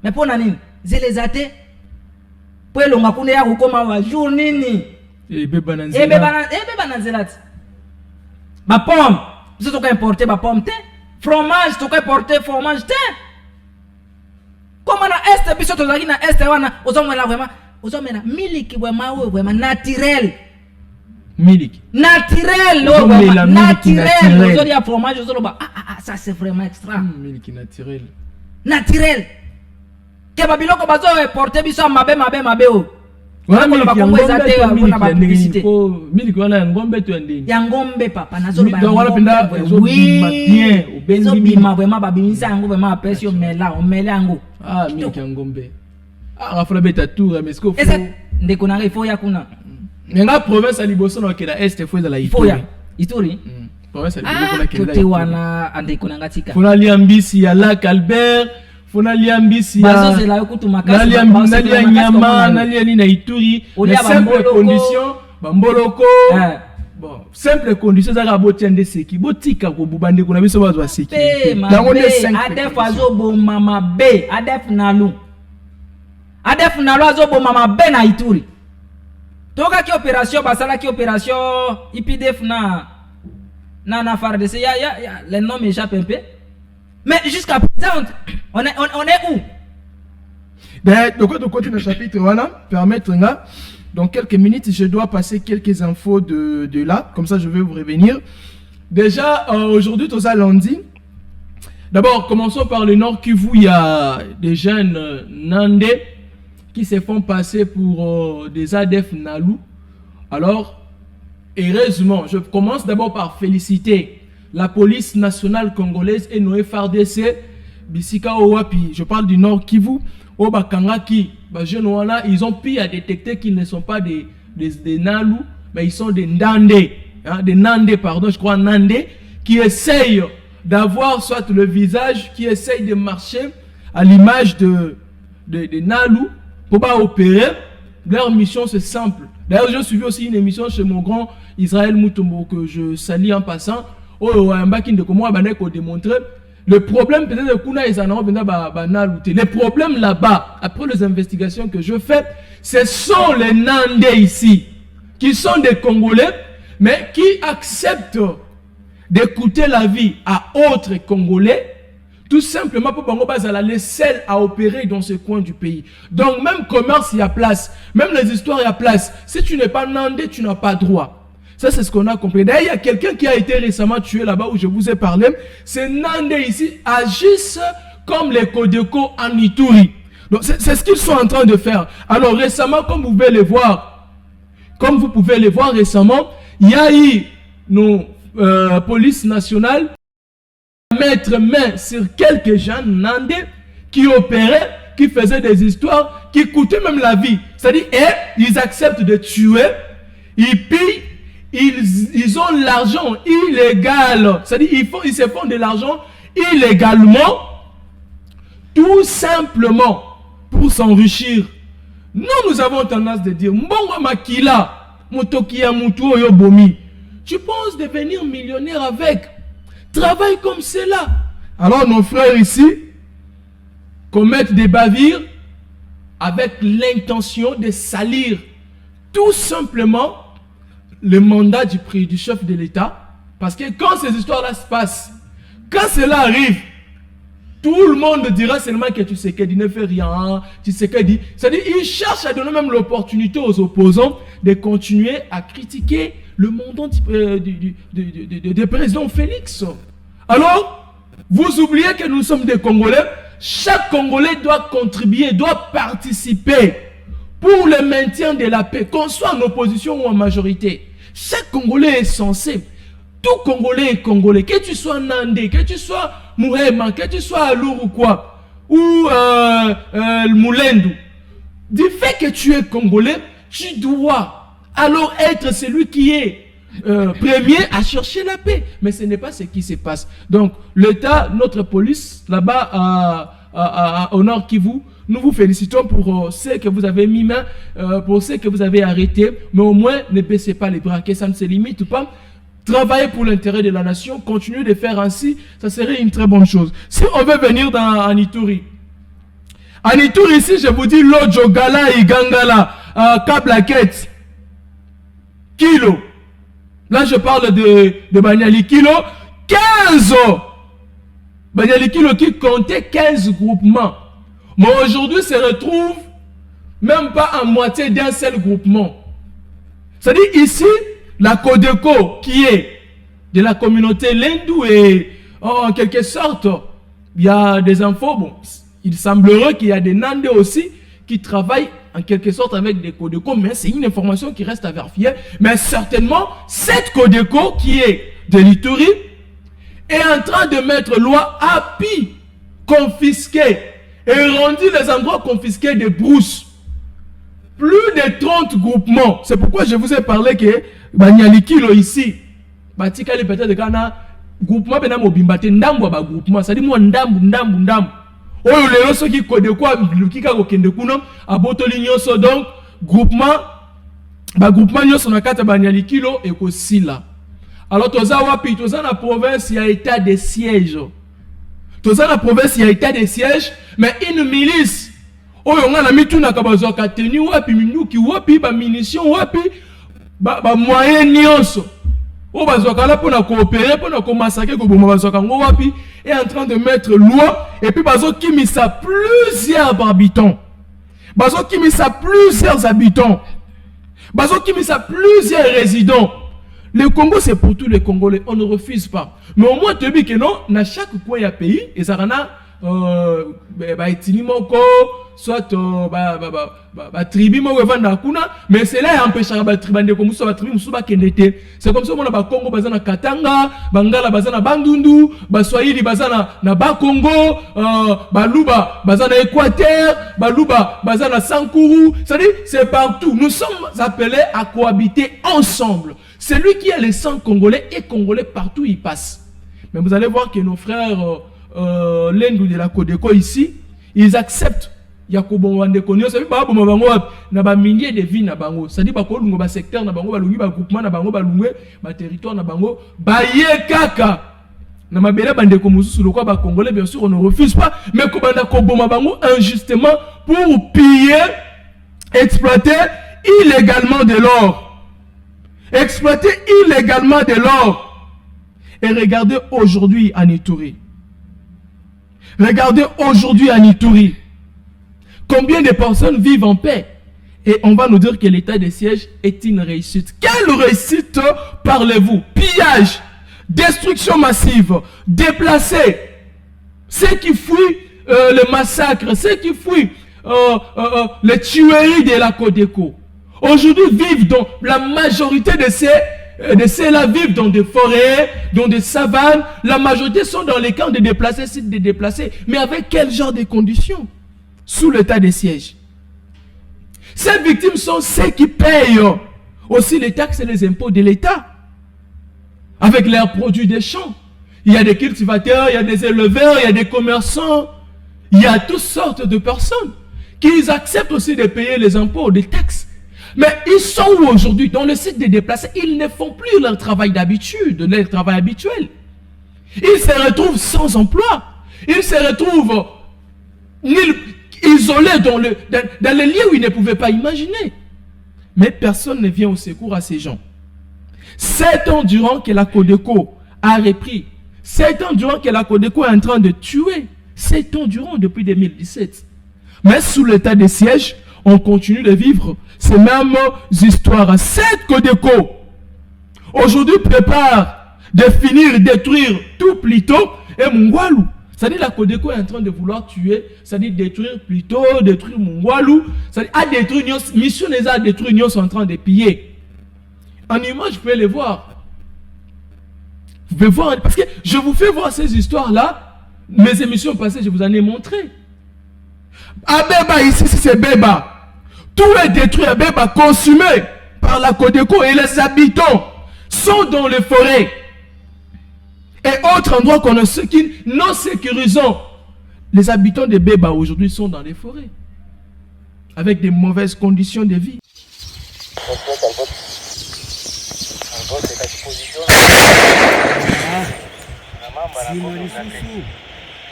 Mais pour nani? Zelezate. Pour longa kune ya kokoma wa jour nini? Beba nanzelati. Ba pomme, biso toka importer ba pomme te. Fromage toka importer fromage te. Comment na est biso tozaki na est wana ozomela vraiment miliki vraiment naturel. Miliki. Naturel naturel. Ozoli ya fromage ozoloba ça c'est vraiment extra. Miliki naturel. Naturel. Que babiloko bazo porter biso mabe o. Wana miliki ya miliki wana ya ngombe to ndeni. Ya ngombe papa nazo ba. Donc wana penda oui bien obengi bima vraiment babimisa yango vraiment apesi omela yango. Miliki ya ngombe. Rafala beta tour mais est-ce que faut ndeko na ifo ya kuna. Nga province ya liboso na kela est faut la Ituri. Province ya liboso na kela. Kote wana andeko na ngatika. Fona liambisi ya Lac Albert. Fona liambisi ya bazo zela yokutu makasi nalia nyama nalia ni na Ituri les simples conditions bamboloko bon simple conditions za botiende seki botika ko bubande kuna biso bazwa seki dango de 5 adef azo bo mama be adef nalu azo bo mama be na Ituri toka ki opération basala ki opération IPDF na FARDC ya les noms m'échappent un peu. Mais jusqu'à présent, on est où? Ben, de quoi de continuer le chapitre, voilà, permettre là. Dans quelques minutes, je dois passer quelques infos de là, comme ça je vais vous revenir. Déjà, aujourd'hui, tout ça lundi. D'abord, commençons par le Nord Kivu. Il y a des jeunes Nandais qui se font passer pour des ADF Nalu. Alors, heureusement, je commence d'abord par féliciter la police nationale congolaise et nos FARDC, Bisika Owapi, je parle du Nord Kivu, Obakangaki, ils ont pu à détecter qu'ils ne sont pas des Nalu, mais ils sont des Ndandé, des Nandé, pardon, je crois Nandé, qui essayent d'avoir soit le visage, qui essayent de marcher à l'image de Nalu pour pas opérer. Leur mission c'est simple. D'ailleurs, j'ai suivi aussi une émission chez mon grand Israël Moutombo que je salue en passant. Qui de comment démontrer Le problème, peut-être que les problèmes là-bas, après les investigations que je fais, ce sont les Nandais ici, qui sont des Congolais, mais qui acceptent d'écouter la vie à autres Congolais, tout simplement pour que les seuls à opérer dans ce coin du pays. Donc même commerce, il y a place, même les histoires, il y a place. Si tu n'es pas Nandais, tu n'as pas droit. Ça, c'est ce qu'on a compris. D'ailleurs, il y a quelqu'un qui a été récemment tué là-bas où je vous ai parlé. Ces Nandais ici agissent comme les Codeco en Ituri. Donc, c'est ce qu'ils sont en train de faire. Alors, récemment, comme vous pouvez les voir récemment, il y a eu nos polices nationales mettre main sur quelques gens Nandais qui opéraient, qui faisaient des histoires, qui coûtaient même la vie. C'est-à-dire, ils acceptent de tuer, ils pillent, ils ont l'argent illégal. C'est-à-dire, ils se font de l'argent illégalement, tout simplement pour s'enrichir. Nous avons tendance de dire, Mbongo Makila, Motokia Mutu Oyobomi, tu penses devenir millionnaire avec? Travaille comme cela. Alors nos frères ici commettent des bavures avec l'intention de salir tout simplement le mandat du chef de l'État. Parce que quand ces histoires-là se passent, quand cela arrive, tout le monde dira seulement que tu sais qu'il ne fait rien, tu sais qu'il dit. C'est-à-dire, il cherche à donner même l'opportunité aux opposants de continuer à critiquer le mandat du président Félix. Alors, vous oubliez que nous sommes des Congolais. Chaque Congolais doit contribuer, doit participer pour le maintien de la paix, qu'on soit en opposition ou en majorité. Chaque Congolais est censé, tout Congolais est Congolais, que tu sois Nandé, que tu sois Mourema, que tu sois Alour ou quoi, ou Moulendou. Du fait que tu es Congolais, tu dois alors être celui qui est premier à chercher la paix. Mais ce n'est pas ce qui se passe. Donc, l'État, notre police, là-bas au Nord Kivu, nous vous félicitons pour ce que vous avez mis main, pour ce que vous avez arrêté. Mais au moins, ne baissez pas les bras, que ça ne se limite pas. Travaillez pour l'intérêt de la nation, continuez de faire ainsi, ça serait une très bonne chose. Si on veut venir en Ituri, en Ituri ici, je vous dis, Lojo, Gala, Igangala, Kablaket, Kilo. Là, je parle de Banyali Kilo, 15 ans. Banyali Kilo qui comptait 15 groupements. Mais aujourd'hui, se retrouve même pas à moitié d'un seul groupement. C'est-à-dire ici, la Codeco qui est de la communauté Lendou et en quelque sorte, il y a des infos. Bon, il semblerait qu'il y a des Nandais aussi qui travaillent en quelque sorte avec des Codeco, mais c'est une information qui reste à vérifier. Mais certainement, cette Codeco qui est de l'Ituri est en train de mettre loi à pi, confisquer et rendu les endroits confisqués de brousse. Plus de 30 groupements. C'est pourquoi je vous ai parlé que Banyali Kilo ici, Batika les peut-être kana groupement bena mobimbate ndambo ba groupement, ça dit moi ndambu. Oyo lelo soki Codeco lukika ko kende kuno abotoli nyonso donc groupement nyonso na kata Banyali Kilo et ko sila. Alors toza wapi toza na province ya état de siège. Toza na province ya état de siège, mais une milice oyo ngana mituna ka bazoka tenu wapi minuki wapi ba munitions wapi ba moyen nyonso. O bazoka là pour na coopérer pour na ko massacrer ko boma bazoka ngo wapi est en train de mettre loi et puis bazo kimisa plusieurs habitants. Bazo kimisa plusieurs habitants. Bazo kimisa plusieurs résidents. Le Congo, c'est pour tous les Congolais. On ne refuse pas. Mais au moins, tu dis que non, dans chaque coin, il y a pays. Et ça, soit tribu, mais c'est là empêche la tribu de Congo, soit tribu, soit Kendete. C'est comme ça qu'on a Congo, bazana Katanga, Bangala, bazana Bandundu, Baswahili, bazana na Bakongo, Baluba, bazana Équateur, Baluba, bazana Sankuru. C'est-à-dire, c'est partout. Nous sommes appelés à cohabiter ensemble. Celui qui a le sang congolais est congolais partout où il passe. Mais vous allez voir que nos frères Lendou de la Codeco ici, ils acceptent. Yakobo Wandekonio, ça veut pas bon bango na ba milliers de vies na bango. Ça dit ba ko lungo ba secteur na bango ba lungi ba groupement na bango ba lungwe ba territoire na bango ba ye kaka Namabela bandeko mususu le quoi congolais bien sûr on ne refuse pas mais kobanda koboma bango injustement pour piller, exploiter illégalement de l'or. Exploiter illégalement de l'or. Et regardez aujourd'hui à Ituri. Regardez aujourd'hui à Ituri. Combien de personnes vivent en paix? Et on va nous dire que l'état de siège est une réussite. Quelle réussite parlez-vous? Pillage, destruction massive, déplacés, ceux qui fuient le massacre, ceux qui fuient les tueries de la Codeco. Aujourd'hui vivent dans la majorité de ceux-là vivent dans des forêts, dans des savanes. La majorité sont dans les camps de déplacés, sites de déplacés. Mais avec quel genre de conditions? Sous l'état de siège. Ces victimes sont ceux qui payent aussi les taxes et les impôts de l'État. Avec leurs produits des champs. Il y a des cultivateurs, il y a des éleveurs, il y a des commerçants. Il y a toutes sortes de personnes qui acceptent aussi de payer les impôts, les taxes. Mais ils sont où aujourd'hui? Dans le site des déplacés, ils ne font plus leur travail d'habitude, leur travail habituel. Ils se retrouvent sans emploi. Ils se retrouvent isolés dans les lieux où ils ne pouvaient pas imaginer. Mais personne ne vient au secours à ces gens. 7 ans durant que la Codeco a repris, 7 ans durant que la Codeco est en train de tuer, 7 ans durant depuis 2017. Mais sous l'état de siège, on continue de vivre ces mêmes histoires. Cette Codeco, aujourd'hui, prépare de finir, détruire tout plutôt et Mungwalu. C'est-à-dire la Codeco est en train de vouloir tuer, c'est-à-dire détruire plutôt, détruire Mungwalu, c'est-à-dire à détruire, mission les a détruire, ils sont en train de piller. En image, vous pouvez les voir. Vous pouvez voir, parce que je vous fais voir ces histoires-là, mes émissions passées, je vous en ai montré. À Beba, ici, c'est Beba. Tout est détruit à Beba, consumé par la Codeco et les habitants sont dans les forêts. Et autres endroits qu'on a ceux qui non sécurisants. Les habitants de Beba aujourd'hui sont dans les forêts. Avec des mauvaises conditions de vie.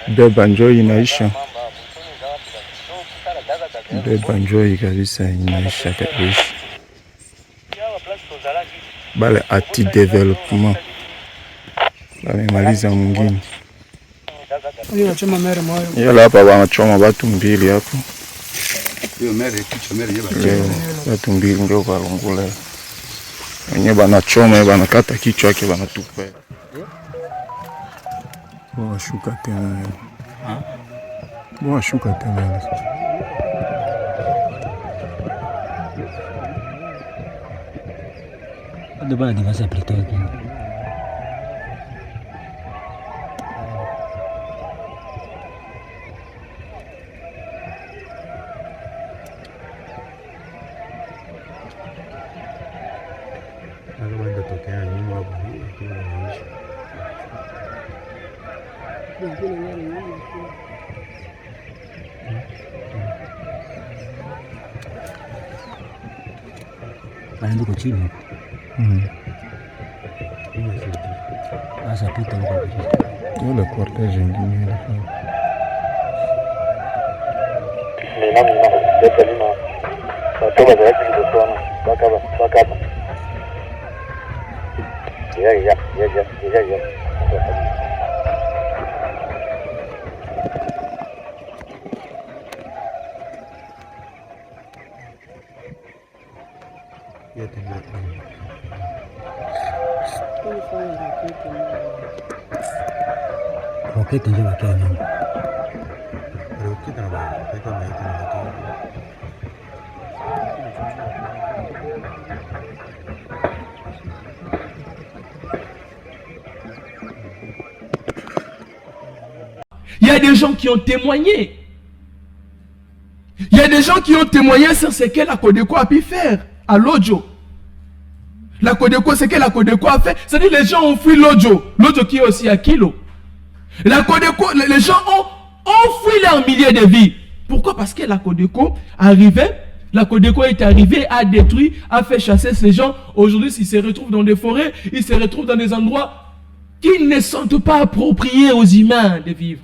Beba njoi inaisha. Beba njoi kabisa inaisha kabisa. Bale ati development. Bamemaliza mwingine. Yala hapa wanachoma watu mbili hapo. Watu mbili ndio walungula. Wenyewe banachoma, banakata kichwa yake, banatupa. Washuka tena. Washuka tena. De bala di vasa plutôt. Anaenda kwa chini. Asa pita huko. Yule cortege ingine ile. Roketi ndio wakia nyama. Roketi na baba, peka maiti na watu. Il y a des gens qui ont témoigné. Il y a des gens qui ont témoigné sur ce que la Codeco a pu faire à l'Odjo. La Codeco, ce que la Codeco a fait, c'est-à-dire les gens ont fui l'Odjo. L'Odjo qui est aussi à Kilo. La Codeco, les gens ont fui leur milliers de vies. Pourquoi? Parce que la Codeco est arrivée, a détruit, a fait chasser ces gens. Aujourd'hui, s'ils se retrouvent dans des forêts, ils se retrouvent dans des endroits qui ne sont pas appropriés aux humains de vivre.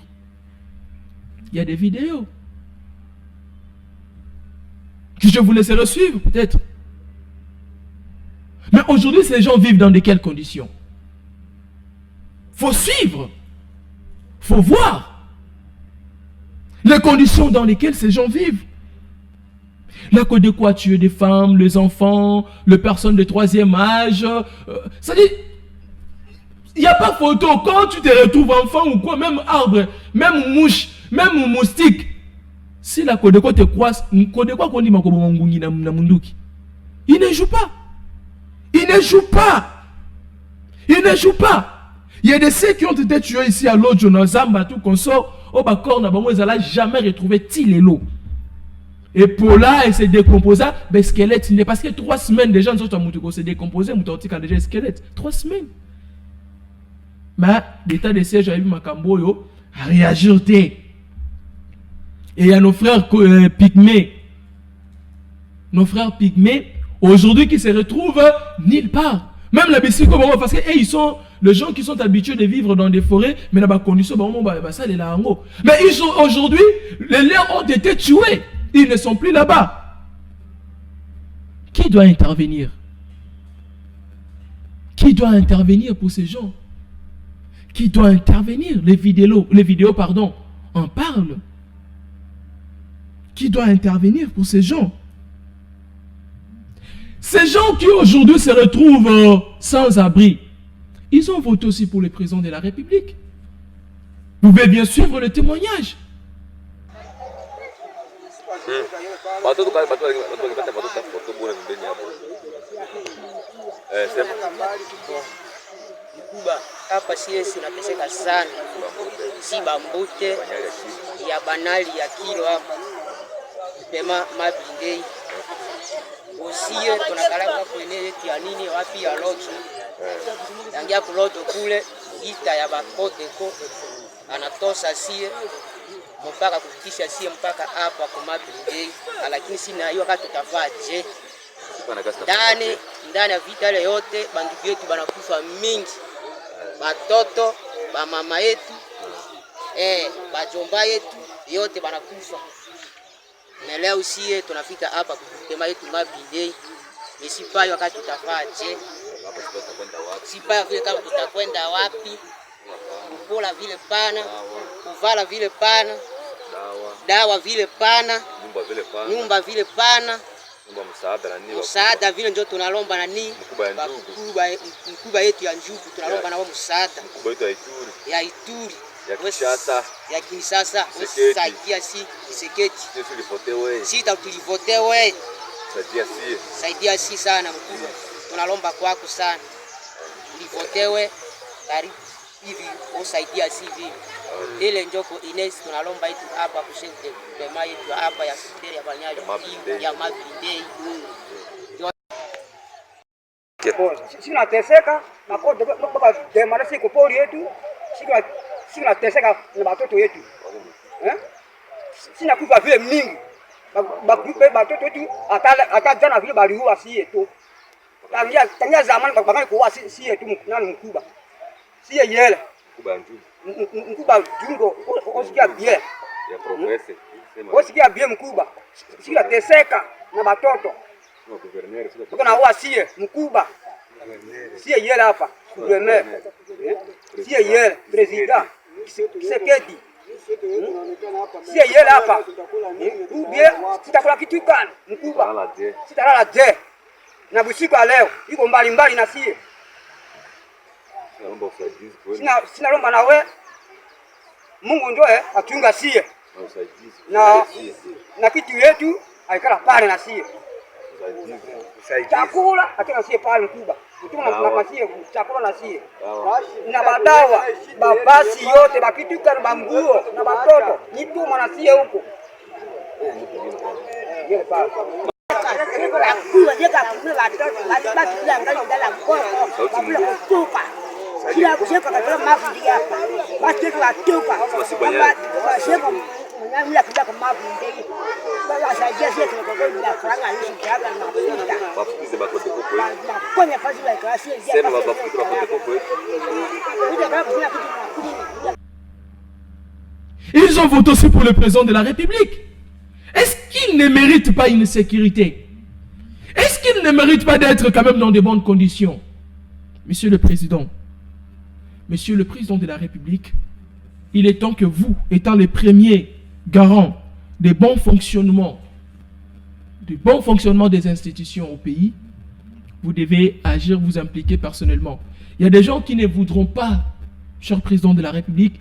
Il y a des vidéos que je vous laisserai suivre peut-être. Mais aujourd'hui, ces gens vivent dans de quelles conditions? Faut suivre. Faut voir les conditions dans lesquelles ces gens vivent. Là, de quoi tuer des femmes, les enfants, les personnes de 3e âge. Ça dit, il n'y a pas photo. Quand tu te retrouves enfant ou quoi, même arbre, même mouche, même moustique. Si la Kodeko te croise, Kodeko qu'on dit Makobomongungi na munduki. Il ne joue pas. Il ne joue pas. Il ne joue pas. Il y a des ceux qui ont été tués ici à l'autre jour, Zamba, tout qu'on sort, au Bakor, ils n'ont jamais retrouvé Tilelo. Et pour là, il s'est décomposé, ben squelette, il n'est parce que 3 semaines déjà, nous autres, s'est décomposé, nous avons déjà squelette. 3 semaines. Mais l'état de siège a eu Makamboyo à réagir. Et il y a nos frères pygmées. Nos frères pygmées, aujourd'hui, qui se retrouvent nulle part. Même la Bessie, parce que ils sont les gens qui sont habitués de vivre dans des forêts, mais dans des conditions, ça, les là. Mais ils sont aujourd'hui, les leurs ont été tués. Ils ne sont plus là-bas. Qui doit intervenir? Qui doit intervenir pour ces gens? Qui doit intervenir? Les vidéos, pardon, en parlent. Qui doit intervenir pour ces gens? Ces gens qui aujourd'hui se retrouvent sans abri, ils ont voté aussi pour le président de la République. Vous pouvez bien suivre le témoignage. Hapa siesi unateseka sana, si bambute ya banali ya kilo hapa pema mabindei usiye tunakalaka kwenye yetu ya nini wapi ya loto yangia kuloto kule ita ya bakoteko anatosa sie mpaka kufikisha sie mpaka hapa kwa mabindei, lakini sina hiyo wakati tutafaje ndani ya vita ile yote bandugu yetu banakufa mingi, batoto ba mama yetu bajomba yetu yote banakufa. Na leo sie tunafika hapa kutema yetu mabindei, nisipai wakati tutafaje, sipai vile kama tutakwenda wapi, kupola vile pana, kuvala vile pana, dawa vile pana, nyumba vile pana, msaada vile ndio tunalomba nani mkuba yetu ya njugu tunalomba na wao msaada ya Ituri ya Kinshasa saidia si Kiseketi si tulivotewe saidia si sana mkubwa, tunalomba kwako sana ulivotewe karibu hivi usaidia si hivi ile njoko Ines tunalomba itu hapa kushente dema yetu hapa ya sekretari ya Banyali ya Mabindei. Sina teseka na kodi baba dema na siku pori yetu sina teseka na watoto yetu sina kufa vile mingi watoto yetu atajana vile baliua si yetu tangia zamani bakani kuua si yetu nani mkubwa si yele mkubwa jungo osikia bien ya progresse osikia bien mkubwa sina teseka na watoto tuko na uwa sie mkubwa sie yele hapa gouverneur sie yele president Kisekedi sie yele hapa ubie tutakula kitu gani mkubwa sitalala je na busiku leo iko mbali mbali na sie sina lomba nawe Mungu ndio atunga sie na kitu yetu aikala pale na sie chakula ataka sie pale mkubwa kutuma na sie chakula na sie na badawa babasi yote bakituka na banguo na batoto nituma na sie huko yeye pale kila kusheka katika mafundi hapa basi tunatoka basi mwenyewe kila kama mafundi basi sasa sisi tunatoka Ils ont voté aussi pour le président de la République. Est-ce qu'il ne mérite pas une sécurité? Est-ce qu'il ne mérite pas d'être quand même dans de bonnes conditions? Monsieur le Président de la République, il est temps que vous, étant les premiers garants des bons fonctionnements des institutions au pays, vous devez agir, vous impliquer personnellement. Il y a des gens qui ne voudront pas, cher Président de la République,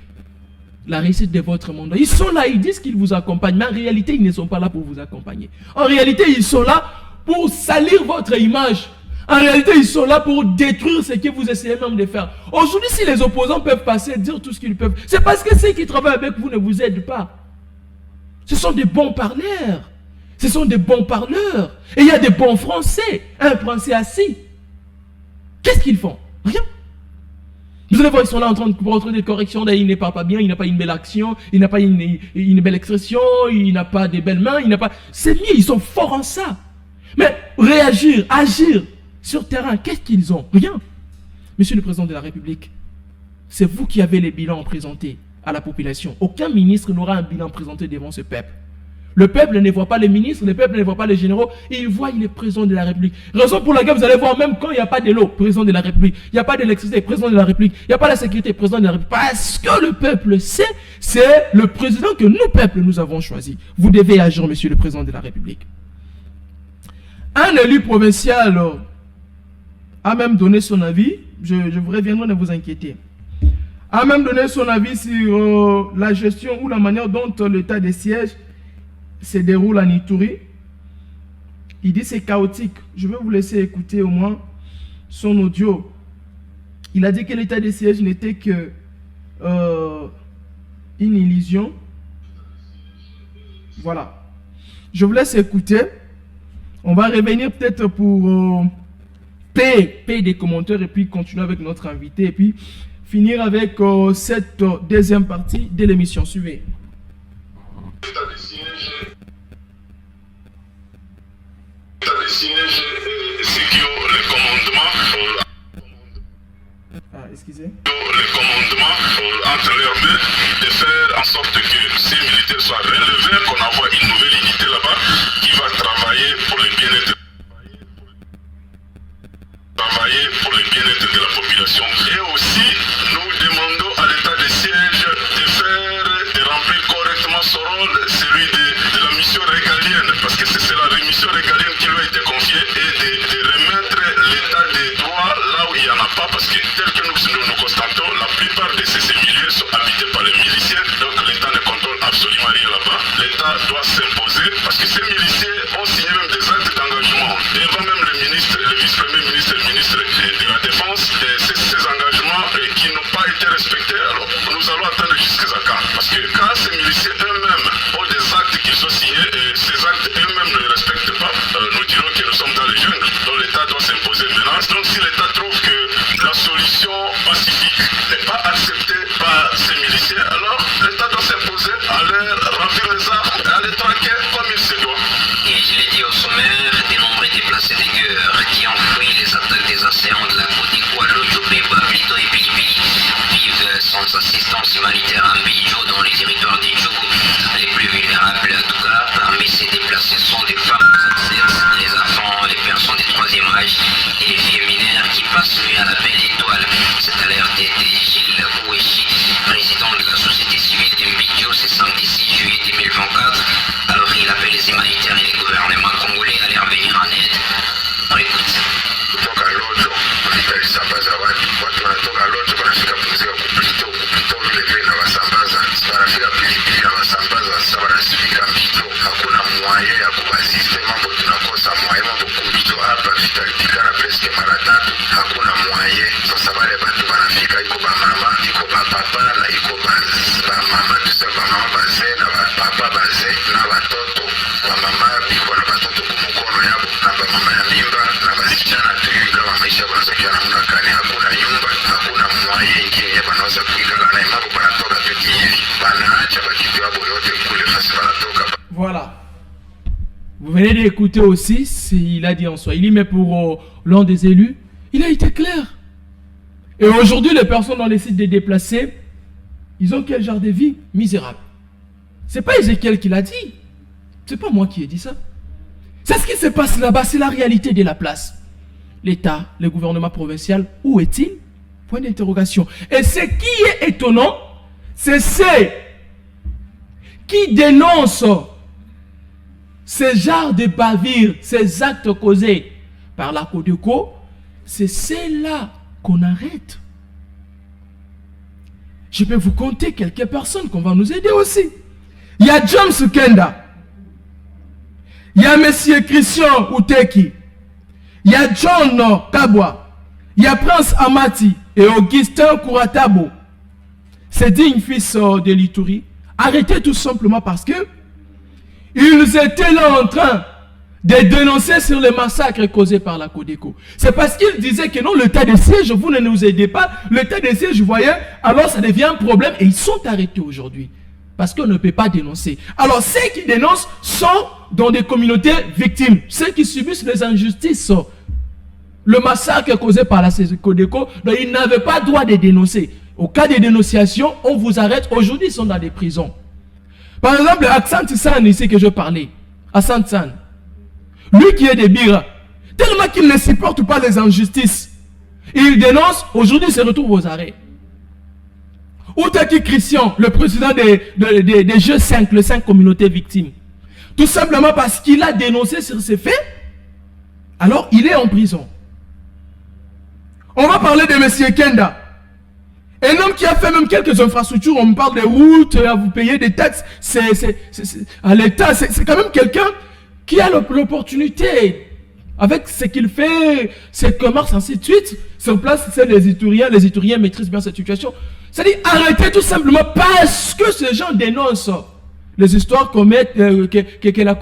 la réussite de votre mandat. Ils sont là, ils disent qu'ils vous accompagnent, mais en réalité, ils ne sont pas là pour vous accompagner. En réalité, ils sont là pour salir votre image. En réalité, ils sont là pour détruire ce que vous essayez même de faire. Aujourd'hui, si les opposants peuvent passer et dire tout ce qu'ils peuvent, c'est parce que ceux qui travaillent avec vous ne vous aident pas. Ce sont des bons parleurs. Ce sont des bons parleurs. Et il y a des bons Français. Un Français assis. Qu'est-ce qu'ils font? Rien. Vous allez voir, ils sont là en train de prendre des corrections. Il ne parle pas bien, il n'a pas une belle action, il n'a pas une belle expression, il n'a pas de belles mains, il n'a pas... C'est mieux, ils sont forts en ça. Mais réagir, agir sur terrain, qu'est-ce qu'ils ont? Rien. Monsieur le Président de la République, c'est vous qui avez les bilans présentés à la population. Aucun ministre n'aura un bilan présenté devant ce peuple. Le peuple ne voit pas les ministres, le peuple ne voit pas les généraux, il voit le président de la République. Raison pour laquelle vous allez voir, même quand il n'y a pas de l'eau, président de la République, il n'y a pas d'électricité, président de la République, il n'y a pas de sécurité, président de la République. Parce que le peuple sait, c'est le président que nous, peuple, nous avons choisi. Vous devez agir, monsieur le président de la République. Un élu provincial a même donné son avis, je vous reviendrai, ne vous inquiétez, a même donné son avis sur la gestion ou la manière dont l'état des sièges se déroule à Ituri. Il dit c'est chaotique. Je vais vous laisser écouter au moins son audio. Il a dit que l'état des sièges n'était que une illusion. Voilà. Je vous laisse écouter. On va revenir peut-être pour payer des commentaires et puis continuer avec notre invité et puis finir avec cette deuxième partie de l'émission. Suivez. C'est que le commandement excusez. Le commandement entre leurs mains de faire en sorte que ces militaires soient relevés, qu'on envoie une nouvelle unité là-bas qui va travailler pour le bien-être de la population. Et aussi, nous demandons à l'état de siège de remplir correctement son rôle, celui de la mission régalienne, parce que c'est la mission régalienne qui lui a été confiée, et de remettre l'état des droits là où il n'y en a pas, parce que tel que nous constatons, la plupart de ces milieux sont habités par les miliciens, donc l'État ne contrôle absolument rien là-bas. L'État doit s'imposer, parce que ces miliciens ont signé même des actes d'engagement, devant même le ministre, le vice-premier ministre et le ministre de la Défense, ces engagements qui n'ont pas été respectés. Alors nous allons attendre jusqu'à quand? Parce que quand ces miliciens eux-mêmes ont des actes qu'ils ont signés et ces actes eux-mêmes ne les respectent pas, nous dirons que nous sommes dans les jungles, donc l'État doit s'imposer maintenant. Donc si l'État trouve que la solution pacifique n'est pas acceptée par ces miliciens, alors l'État doit s'imposer à leur remplir les armes et à les traquer comme il se doit. Et je l'ai dit au sommaire, dénombré déplacés des guerres qui ont fui les attaques des assaillants de la Côte d'Ivoire, Lojobé, Bablito et Bilibili vivent sans assistance humanitaire à Mbidjo dans les territoires des Djougou. Les plus vulnérables, en tout cas, parmi ces déplacés sont des femmes enceintes, les enfants, les personnes du troisième âge et les filles mineurs qui passent nuit à la belle étoile. Cette alerte était Gilles Ouechi, président de la société civile de Mbidjo, c'est samedi 6 juillet 2024. Alors il appelle les humanitaires et les gouvernements congolais à les revenir en aide. On écoute. Kutoka Lojo vitalisambaza watu wanatoka Lojo wanafika pumzika kupito vile vile na wasambaza wanafika pilipili na wasambaza sasa wanasifika Mbidjo. Hakuna mwaye ya kubasiste mambo, tunakosa mwaye mambo kupito hapa vitalitikana preske mara 3. Hakuna mwaye sasa, wale watu wanafika iko ba mama iko ba papa na iko ba mama, tuseme ba mama bazee na ba papa bazee na watoto wa mama iko na watoto kumukono yabo na ba mama ya mimba na basichana tuyu kama maisha wanazokia namna gani. Hakuna nyumba, hakuna mwaye ingine wanaweza kuikala na mambo wanatoka peke hivi, wanaacha bakitu yabo yote kule fasi wanatoka. Voilà. Vous venez d'écouter aussi, il a dit en Swahili, mais pour l'un des élus, il a été clair. Et aujourd'hui, les personnes dans les sites de déplacés, ils ont quel genre de vie? Misérable. C'est pas Ézéchiel qui l'a dit. C'est pas moi qui ai dit ça. C'est ce qui se passe là-bas, c'est la réalité de la place. L'État, le gouvernement provincial, où est-il? Point d'interrogation. Et ce qui est étonnant, c'est ceux qui dénoncent ce genre de bavure, ces actes causés par la Codeco, c'est ceux-là qu'on arrête. Je peux vous compter quelques personnes qu'on va nous aider aussi. Il y a James Kenda. Il y a Monsieur Christian Outeki. Il y a John Kabwa. Il y a Prince Amati et Augustin Kouratabo. C'est digne fils de l'Ituri. Arrêtez tout simplement parce que ils étaient là en train de dénoncer sur les massacres causés par la Codeco. C'est parce qu'ils disaient que non, l'état de siège, vous ne nous aidez pas. L'état de siège, vous voyez, alors ça devient un problème et ils sont arrêtés aujourd'hui. Parce qu'on ne peut pas dénoncer. Alors ceux qui dénoncent sont dans des communautés victimes. Ceux qui subissent les injustices, le massacre causé par la Codeco, donc ils n'avaient pas droit de dénoncer. Au cas de dénonciation, on vous arrête. Aujourd'hui, ils sont dans des prisons. Par exemple, Accent San, ici que je parlais. Accent San. Lui qui est de Bira, tellement qu'il ne supporte pas les injustices. Il dénonce, aujourd'hui il se retrouve aux arrêts. Outaki Christian, le président des G5, les 5 communautés victimes. Tout simplement parce qu'il a dénoncé sur ces faits, alors il est en prison. On va parler de M. Kenda. Un homme qui a fait même quelques infrastructures, on me parle des routes, à vous payer des taxes, à l'État, c'est quand même quelqu'un qui a l'opportunité, avec ce qu'il fait, ses commerces, ainsi de suite, sur place, c'est les Ituriens maîtrisent bien cette situation. C'est-à-dire, arrêtez tout simplement parce que ces gens dénoncent les histoires que la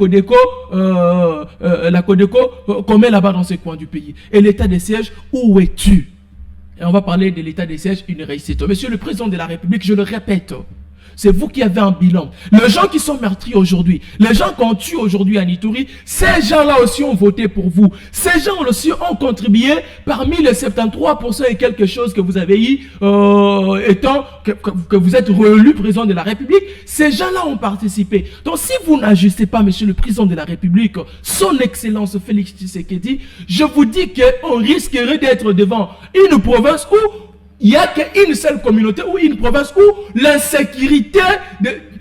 Codeco commet là-bas dans ces coins du pays. Et l'état de siège, où es-tu? Et on va parler de l'état de siège, une réussite. Monsieur le président de la République, je le répète, c'est vous qui avez un bilan. Les gens qui sont meurtris aujourd'hui, les gens qu'on tue aujourd'hui à Ituri, ces gens-là aussi ont voté pour vous. Ces gens aussi ont contribué parmi les 73% et quelque chose que vous avez eu, étant que vous êtes réélu président de la République. Ces gens-là ont participé. Donc si vous n'ajustez pas, monsieur le président de la République, son excellence Félix Tshisekedi, je vous dis qu'on risquerait d'être devant une province où il n'y a qu'une seule communauté ou une province où l'insécurité,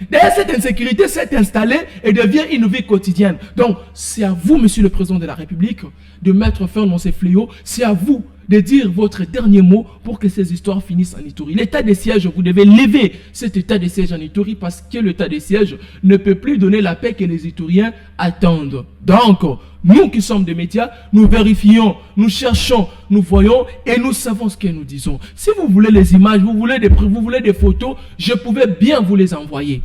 d'ailleurs cette insécurité s'est installée et devient une vie quotidienne. Donc c'est à vous, monsieur le président de la République, de mettre fin dans ces fléaux. C'est à vous de dire votre dernier mot pour que ces histoires finissent en Ituri. L'état de siège, vous devez lever cet état de siège en Ituri parce que l'état de siège ne peut plus donner la paix que les Ituriens attendent. Donc, nous qui sommes des médias, nous vérifions, nous cherchons, nous voyons et nous savons ce que nous disons. Si vous voulez les images, vous voulez des photos, je pouvais bien vous les envoyer.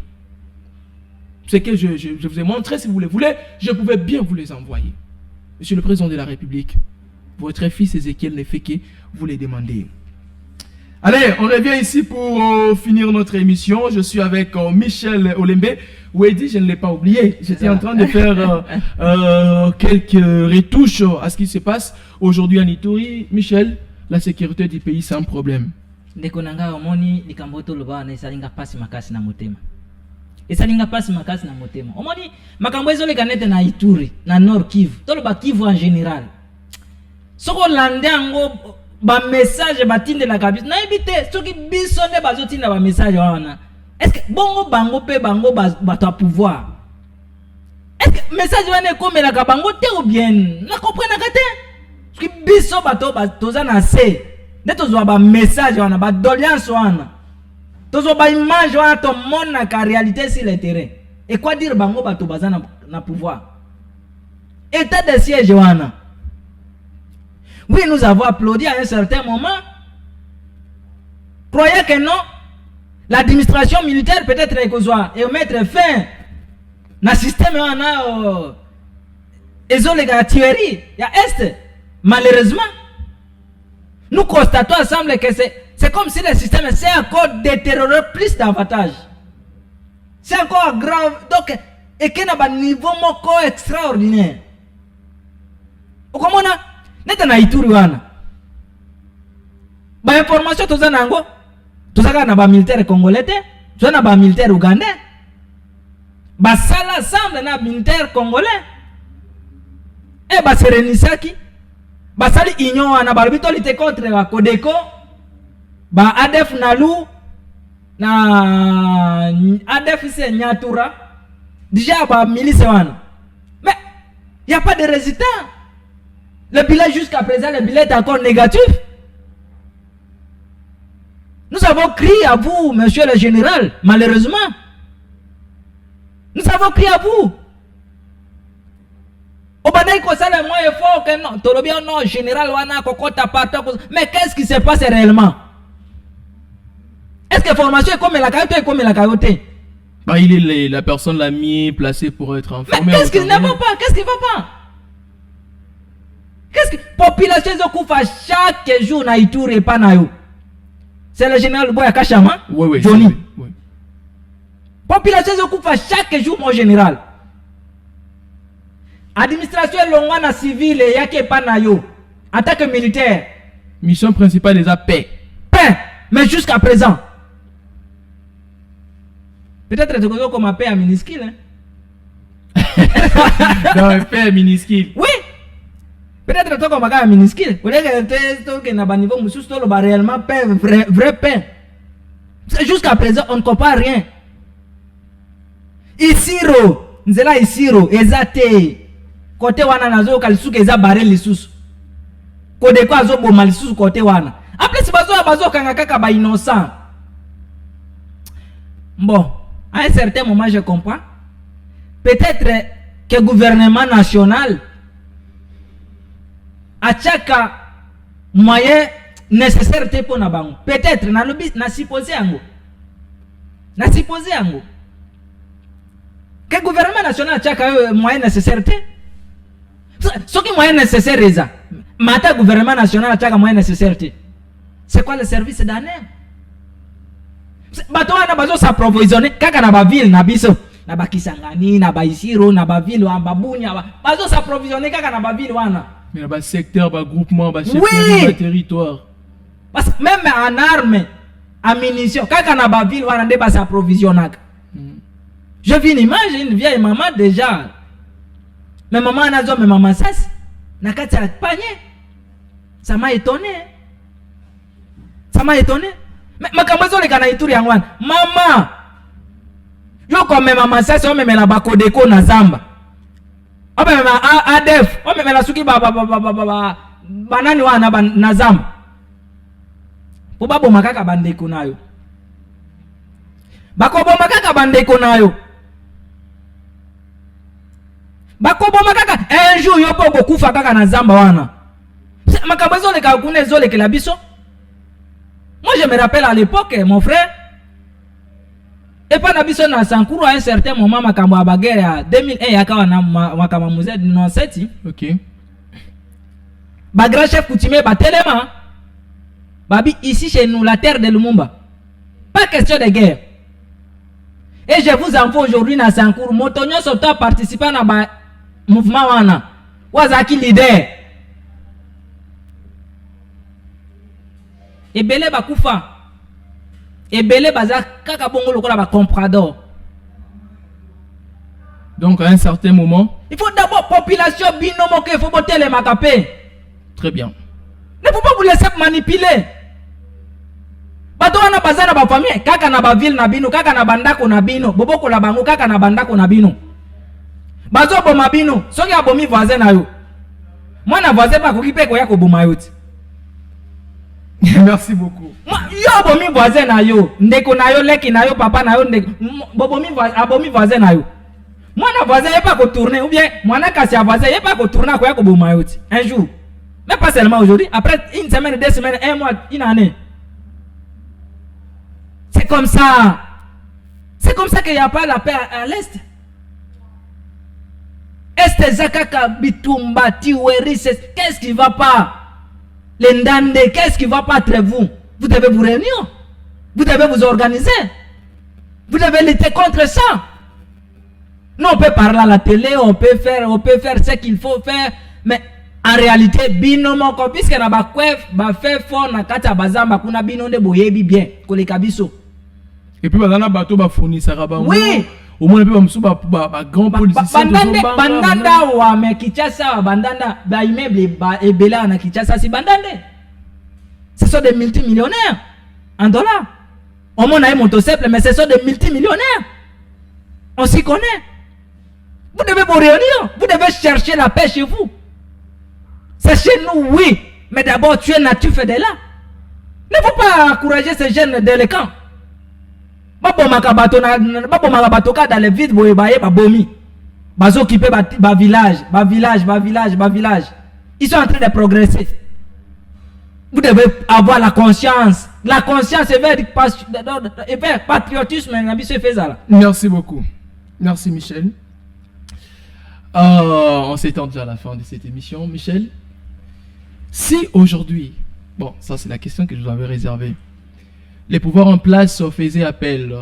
C'est que je vous ai montré, si vous les voulez, je pouvais bien vous les envoyer. Monsieur le président de la République, votre fils Ézéchiel ne fait que vous les demander. Allez, on revient ici pour finir notre émission. Je suis avec Michel Olembe. Wedi, je ne l'ai pas oublié. J'étais en train de faire quelques retouches à ce qui se passe aujourd'hui en Ituri. Michel, la sécurité du pays, c'est un problème. Ndekonanga omoni likamboto loba na isalinga pasi makasi na motema. Isalinga pasi makasi na motema. Omoni makambo ezoleka nete na Ituri, na Nord Kivu. Toloba Kivu en général. Soko lande yango ba message batinde la kabisa. Na ebite soki biso nde bazotinda ba message wana. Est-ce que bongo bango pe bango bato pouvoir? Est-ce que message wana ekomela ka bango te ou bien? Na comprendre ka te? Soki biso bato toza na se. Nde tozwa ba message wana, ba doléance wana. Tozwa ba image wana to mona ka réalité sur le terrain. Et quoi dire bango bato baza na pouvoir? État de siège wana. Oui, nous avons applaudi à un certain moment. Croyez que non, l'administration militaire peut-être et mettre fin à système la tuerie. Il y a est. Malheureusement, nous constatons ensemble que c'est comme si le système s'est encore détérioré plus davantage. C'est encore grave. Donc, et que na ba niveau moko extraordinaire. Okomona neta na Ituri wana. Ba information toza nango. Tozaka na ba militaire congolais te, toza na ba militaire ougandais. Ba sala ensemble na militaire congolais. Et ba serenisaki. Ba sali union wana ba lobito lite contre ba Codeco. Ba ADF Nalu na ADF c'est Nyatura. Déjà ba milice wana. Mais il y a pas de résultat. Le bilan jusqu'à présent, le bilan est encore négatif. Nous avons crié à vous, monsieur le général, malheureusement. Nous avons crié à vous. Non, général, mais qu'est-ce qui se passe réellement? Est-ce que la formation est comme la caillotée, comme la caillotée? Bah, il est la personne la mieux placée pour être informée. Mais qu'est-ce qui ne va pas? Qu'est-ce qui va pas? Qu'est-ce que la population est chaque jour na Ituri et pas na yo? C'est le général Boya Kachama? Oui, Johnny. Oui. Population est chaque jour, mon général. Administration longwana civile yake pas na yo. En tant que militaire. Mission principale des paix. Paix. Mais jusqu'à présent. Peut-être que tu comme paix à minuscule. Hein? Non, paix minuscule. Oui. Peut-être que comme paix minuscule. Vous voulez que na ba niveau mususu to ba réellement paix, vrai paix. Jusqu'à présent, on ne comprend rien. Isiro, nzela Isiro, ezate. Côté wana nazo kalisuka eza bare lisusu. Kode kwa zo boma lisusu côté wana. Après si bazo kanga kaka ba innocent. Bon, à un certain moment je comprends. Peut-être que le gouvernement national a chaque moyen nécessaire pour na bango. Peut-être na lobby na supposé ango. Na supposé ango. Que le gouvernement national a chaque moyen nécessaire. Ce qui est moyen nécessaire, mais le gouvernement national a chaque moyen nécessaire. C'est quoi le service d'année? Bato wana bazo s'approvisionner kaka na ba ville na biso na ba Kisangani na ba Isiro na ba ville wa Babunya bazo s'approvisionner kaka na ba ville wana. Mais na ba secteur, ba groupement, ba chef oui. de territoire. Parce que même en armes, en munitions, kaka na ba ville wana nde ba s'approvisionner. Je vis une image une vieille maman déjà. Mais maman nazo mais maman sas na kati ya panier. Ça m'a étonné. Ça m'a étonné. Mais makambazo le kana Ituri yangwana. Mama. Yo comme maman sas o même la bakodeko na zamba. O même ADF, o même la suki banani wana na zamba. Po babo makaka bandeko nayo. Bakobo makaka bandeko nayo. Bakobo makaka un jour yo po kufa kaka na zamba wana. Makambazo le kakune zole ke la biso. Moi je me rappelle à l'époque mon frère et pas nabiso na Sankuru à un certain moment makambo abagere à 2001 yakawa na makama musée 97. OK. Ba grand chef coutumier ba telema. Babi ici chez nous la terre de Lumumba. Pas question de guerre. Et je vous envoie aujourd'hui na Sankuru motonyo soto participer na ba mouvement wana. Wazaki leader. Ebele bakufa. Ebele baza kaka bongo lokola ba comprador. Donc à un certain moment, il faut d'abord population binomo que faut botter les macapé. Très bien. Ne faut pas vous laisser manipuler. Bato wana bazana ba famille kaka na ba ville na bino kaka na bandako na bino boboko la bango kaka na bandako na bino. Bazo boma bino soki abomi voisin na yo. Mwana voisin ba kokipe ko ya ko boma yo. Merci beaucoup. Yo abomi voisin na yo, ndeko na yo leki na yo papa na yo ndeko abomi voisin na yo. Mwana voisin y'a pas ko tourner ou bien mwana kasi voisin y'a pas ko tourner ko ya ko boma yo. Un jour. Mais pas seulement aujourd'hui, après une semaine, 2 semaines, 1 mois, une année. C'est comme ça. C'est comme ça qu'il n'y a pas la paix à l'Est. Est Zakaka, Bitumba, Tiweri, qu'est-ce qui ne va pas? Les Ndande, qu'est-ce qui ne va pas entre vous? Vous devez vous réunir. Vous devez vous organiser. Vous devez lutter contre ça. Nous, on peut parler à la télé, on peut faire ce qu'il faut faire, mais en réalité, binomo ko puisque na ba fait fort na kata bazamba kuna bino de boyebi bien ko le kabiso. Et puis bazana bato ba fournir ça ba. Oui. Au moins ba musu ba grand politicien bandanda wa me Kinshasa bandanda ba immeuble ba ebela na Kinshasa si bandande. Ce sont des multimillionnaires en dollars. Au moins on a un motocycle mais ce sont des multimillionnaires. On s'y connaît. Vous devez vous réunir, vous devez chercher la paix chez vous. C'est chez nous, oui. Mais d'abord, tu es nature fédérale. Ne faut pas encourager ces jeunes dans les camps. Dans les vides, vous voyez, vous occupez village. Ils sont en train de progresser. Vous devez avoir la conscience. La conscience est vers patriotisme. Merci beaucoup. Merci Michel. On s'étend déjà à la fin de cette émission. Michel, si aujourd'hui, bon, ça c'est la question que je vous avais réservée, les pouvoirs en place faisaient appel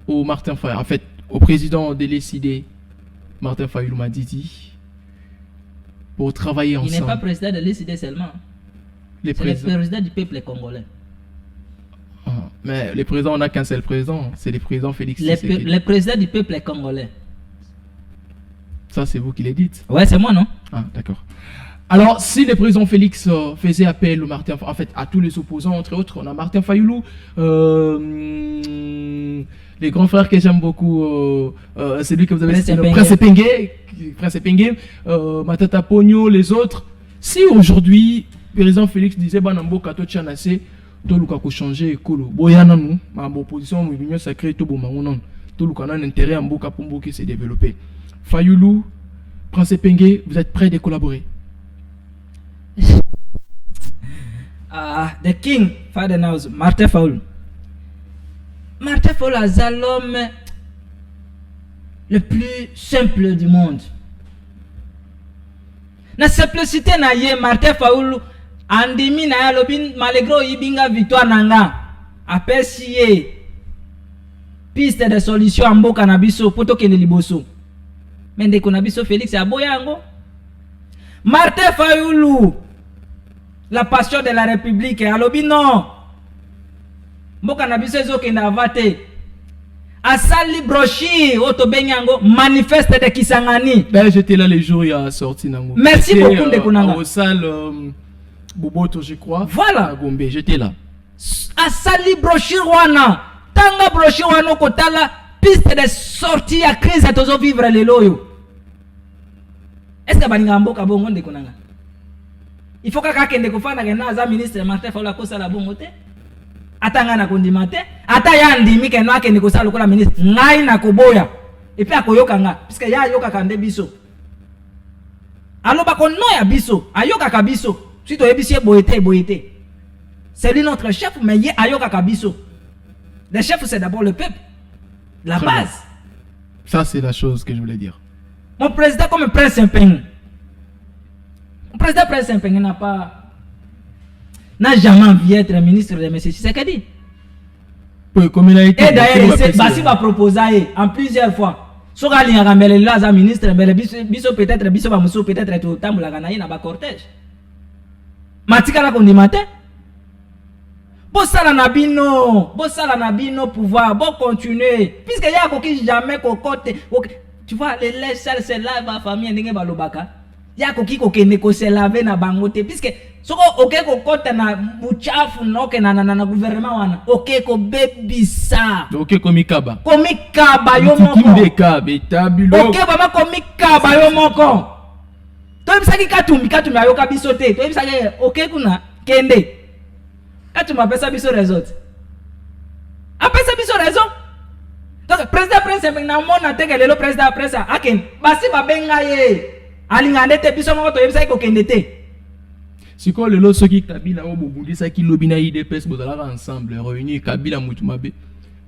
au Martin Fayulu, en fait, au président décidé, Martin Fayulu Madidi, pour travailler ensemble. Il n'est pas président de l'ECD seulement. C'est le président du peuple congolais. Ah, mais le président, on n'a qu'un seul président, c'est le président Félix Tshisekedi. Le président du peuple congolais. Ça, c'est vous qui le dites. Ouais, c'est moi, non? Ah, d'accord. Alors, si le président Félix faisait appel au Martin, en fait, à tous les opposants, entre autres, on a Martin Fayulu, les grands frères que j'aime beaucoup, c'est lui que vous avez cité, Prince Epengue, Matata Pogno, les autres. Si aujourd'hui, le président Félix disait, Banambo Kato Tchanase, tout le monde a changé, Boyana nous, ma opposition, l'union sacrée, tout le monde, tout le monde a un intérêt à Mboka pour Mboka se développer. Fayulu, Prince Epengue, vous êtes prêts de collaborer? The King, Father Naus, Martin Fayulu. Martin Fayulu est l'homme le plus simple du monde. La simplicité na ye Martin Fayulu andimi na ya lobin malgré ibinga victoire nanga apesi piste de solution en mboka na biso poto kende liboso. Mende ko na biso Félix aboyango. Martin Fayulu, la passion de la République, alobi non. Mboka na biso ezokende avate. Asali brochi otobenyango manifeste de Kisangani. Ben j'étais là les jours il a sorti nango. Merci beaucoup de Konanga. Au salle Boboto je crois. Voilà. À Gombe, j'étais là. Asali brochi wana. Tanga brochi wana kotala piste de sortie à crise à tozo vivre les loyo. Est-ce que baninga mboka bongo de Konanga? Il faut kaka kende kofana ngena za ministre Martin Fayulu ko sala bongo te. Atanga na kondima te. Ata ya ndimi ke no akende ko sala lokola ministre. Ngai na koboya. Et puis akoyoka nga puisque ya yoka kande biso. Aloba ko no ya biso, ayoka ka biso. Si to yebisi boyete. C'est lui notre chef mais ye ayoka ka biso. Le chef c'est d'abord le peuple. La Très base. bien. Ça c'est la chose que je voulais dire. Mon président comme Prince Epengue. Mon président Prince Epengue n'a jamais envie d'être ministre de M. Tshisekedi. Comme il a été. Et d'ailleurs, Bassi va proposer en plusieurs fois. Si on a un ministre, peut-être tout le temps, il a cortège. Matika la condimate. Bossala nabino pouvoir, bon continuer. Puisque il y a qui jamais côté. Tu vois, les lèches sales, c'est là, ma famille, n'est pas l'obaka. Il y a qui se laver na bangote. Puisque, si on côté na buchafu, na gouvernement, wana. Ko bebisa. Komikaba. Komikaba, yo moko. Bama komikaba, yo moko. To ebisaki katumbi ayoka bisote. To ebisaki, kuna, kende. Katumbi apesa biso raison. Apesa biso raison. Donc, président Prince na mona teke lelo président Prince aken basi babenga ye alingande te biso moko to yebisa ko kende te. Siko lelo soki Kabila o bobundisa ki lobina IDPS bozalaka ensemble réunis Kabila mutumabe.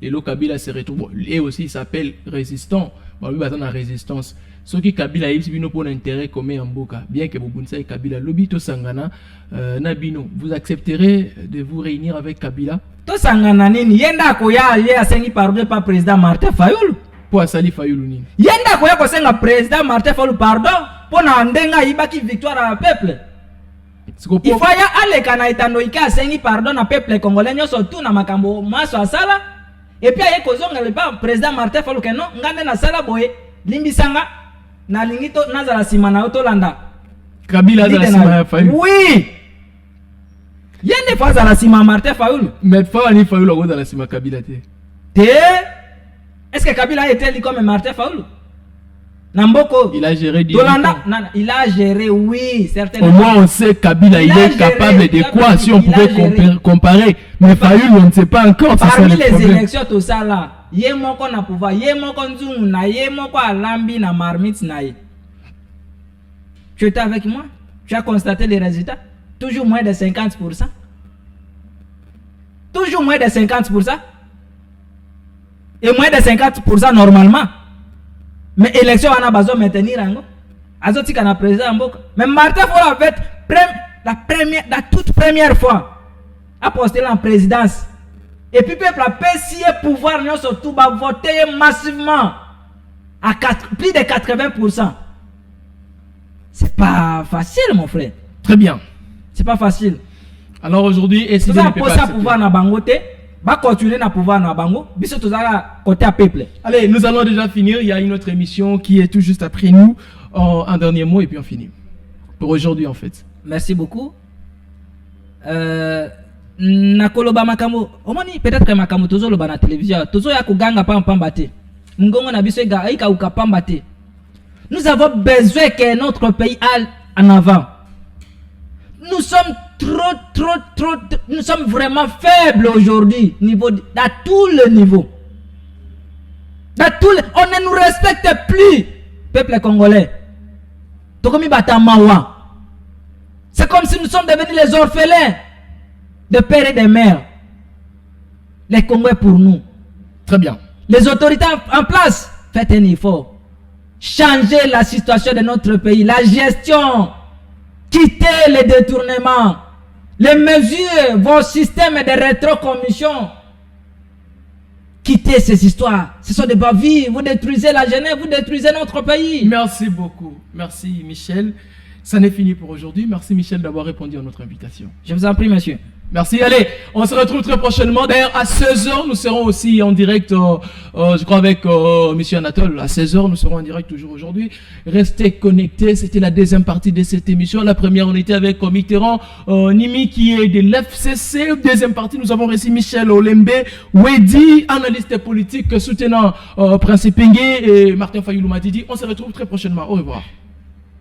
Lelo Kabila se retrouve et aussi il s'appelle résistant. Ba lui bazana résistance. Soki Kabila yebisi bino pour intérêt commun en mboka bien que bobundisa Kabila lobito sangana na bino vous accepterez de vous réunir avec Kabila? To sangana nini yenda ko ya ye asengi pardon par président Martin Fayulu. pour Asali Fayulu nini. Yenda koya kosenga président Martin Fayulu pardon pour na ndenga ibaki victoire à peuple. Il faut ya aleka na itando ika asengi pardon na peuple congolais nyoso tout na makambo maso asala et puis aye kozonga le ba président Martin Fayulu keno ngande na sala boye limbisanga na lingito nazala sima na otolanda Kabila za sima Fayulu. Oui. Yende faza la sima Martin Fayulu. Mais Fayulu Fayulu ko la sima Kabila te. Est-ce que Kabila a été élu comme Martin Fayulu? Namboko. Il a géré du il a géré, oui, certainement. Au moins on sait Kabila il est capable de quoi si on pouvait comparer. Mais Fayulu on ne sait pas encore. Parmi les élections tout ça là, yemoko na pouvoir, yemoko nzungu na yemoko alambi na marmite na ye. Tu étais avec moi? Tu as constaté les résultats? Toujours moins de 50%. Toujours moins de 50%. Et moins de 50% normalement. Mais élection on a besoin de maintenir ango. Azoti kana président mboka. Mais Martin Fayulu a fait la toute première fois a postulé en présidence. Et puis peuple a payé pouvoir surtout va voter massivement à plus de 80%. C'est pas facile mon frère. Très bien. C'est pas facile. Alors aujourd'hui, est-ce que vous avez pouvoir na bangote? Va continuer à pouvoir na bango, biso tozala côté à peuple. Allez, nous allons déjà finir. Il y a une autre émission qui est tout juste après nous. Un dernier mot et puis on finit. Pour aujourd'hui en fait. Merci beaucoup. Nakoloba makambo. Omoni peut-être que makambo tozo loba na télévision. Tozo ya kuganga pambate. Ngongo na biso ega ika ukapambate. Nous avons besoin que notre pays aille en avant. Nous sommes nous sommes vraiment faibles aujourd'hui, à tous les niveaux. On ne nous respecte plus, peuple congolais. C'est comme si nous sommes devenus les orphelins de pères et de mères. Les Congolais pour nous. Très bien. Les autorités en place, faites un effort. Changez la situation de notre pays, la gestion. Quittez les détournements, les mesures, vos systèmes de rétrocommission. Quittez ces histoires. Ce sont des bavilles. Vous détruisez la jeunesse, vous détruisez notre pays. Merci beaucoup. Merci Michel. Ça n'est fini pour aujourd'hui. Merci Michel d'avoir répondu à notre invitation. Je vous en prie monsieur. Merci. Allez, on se retrouve très prochainement. D'ailleurs, à 16h, nous serons aussi en direct, je crois, avec Monsieur Anatole. À 16h, nous serons en direct toujours aujourd'hui. Restez connectés. C'était la deuxième partie de cette émission. La première, on était avec Mitterrand Nimi, qui est de l'FCC. Deuxième partie, nous avons reçu Michel Olembe, Wedi, analyste politique, soutenant Prince Pengue et Martin Fayulu Matidi. On se retrouve très prochainement. Au revoir.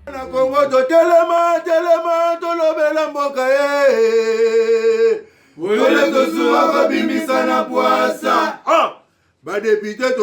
Na Congo to telema tolobela mboka ye. Wele to suwa ko bimisa na poasa. Ba député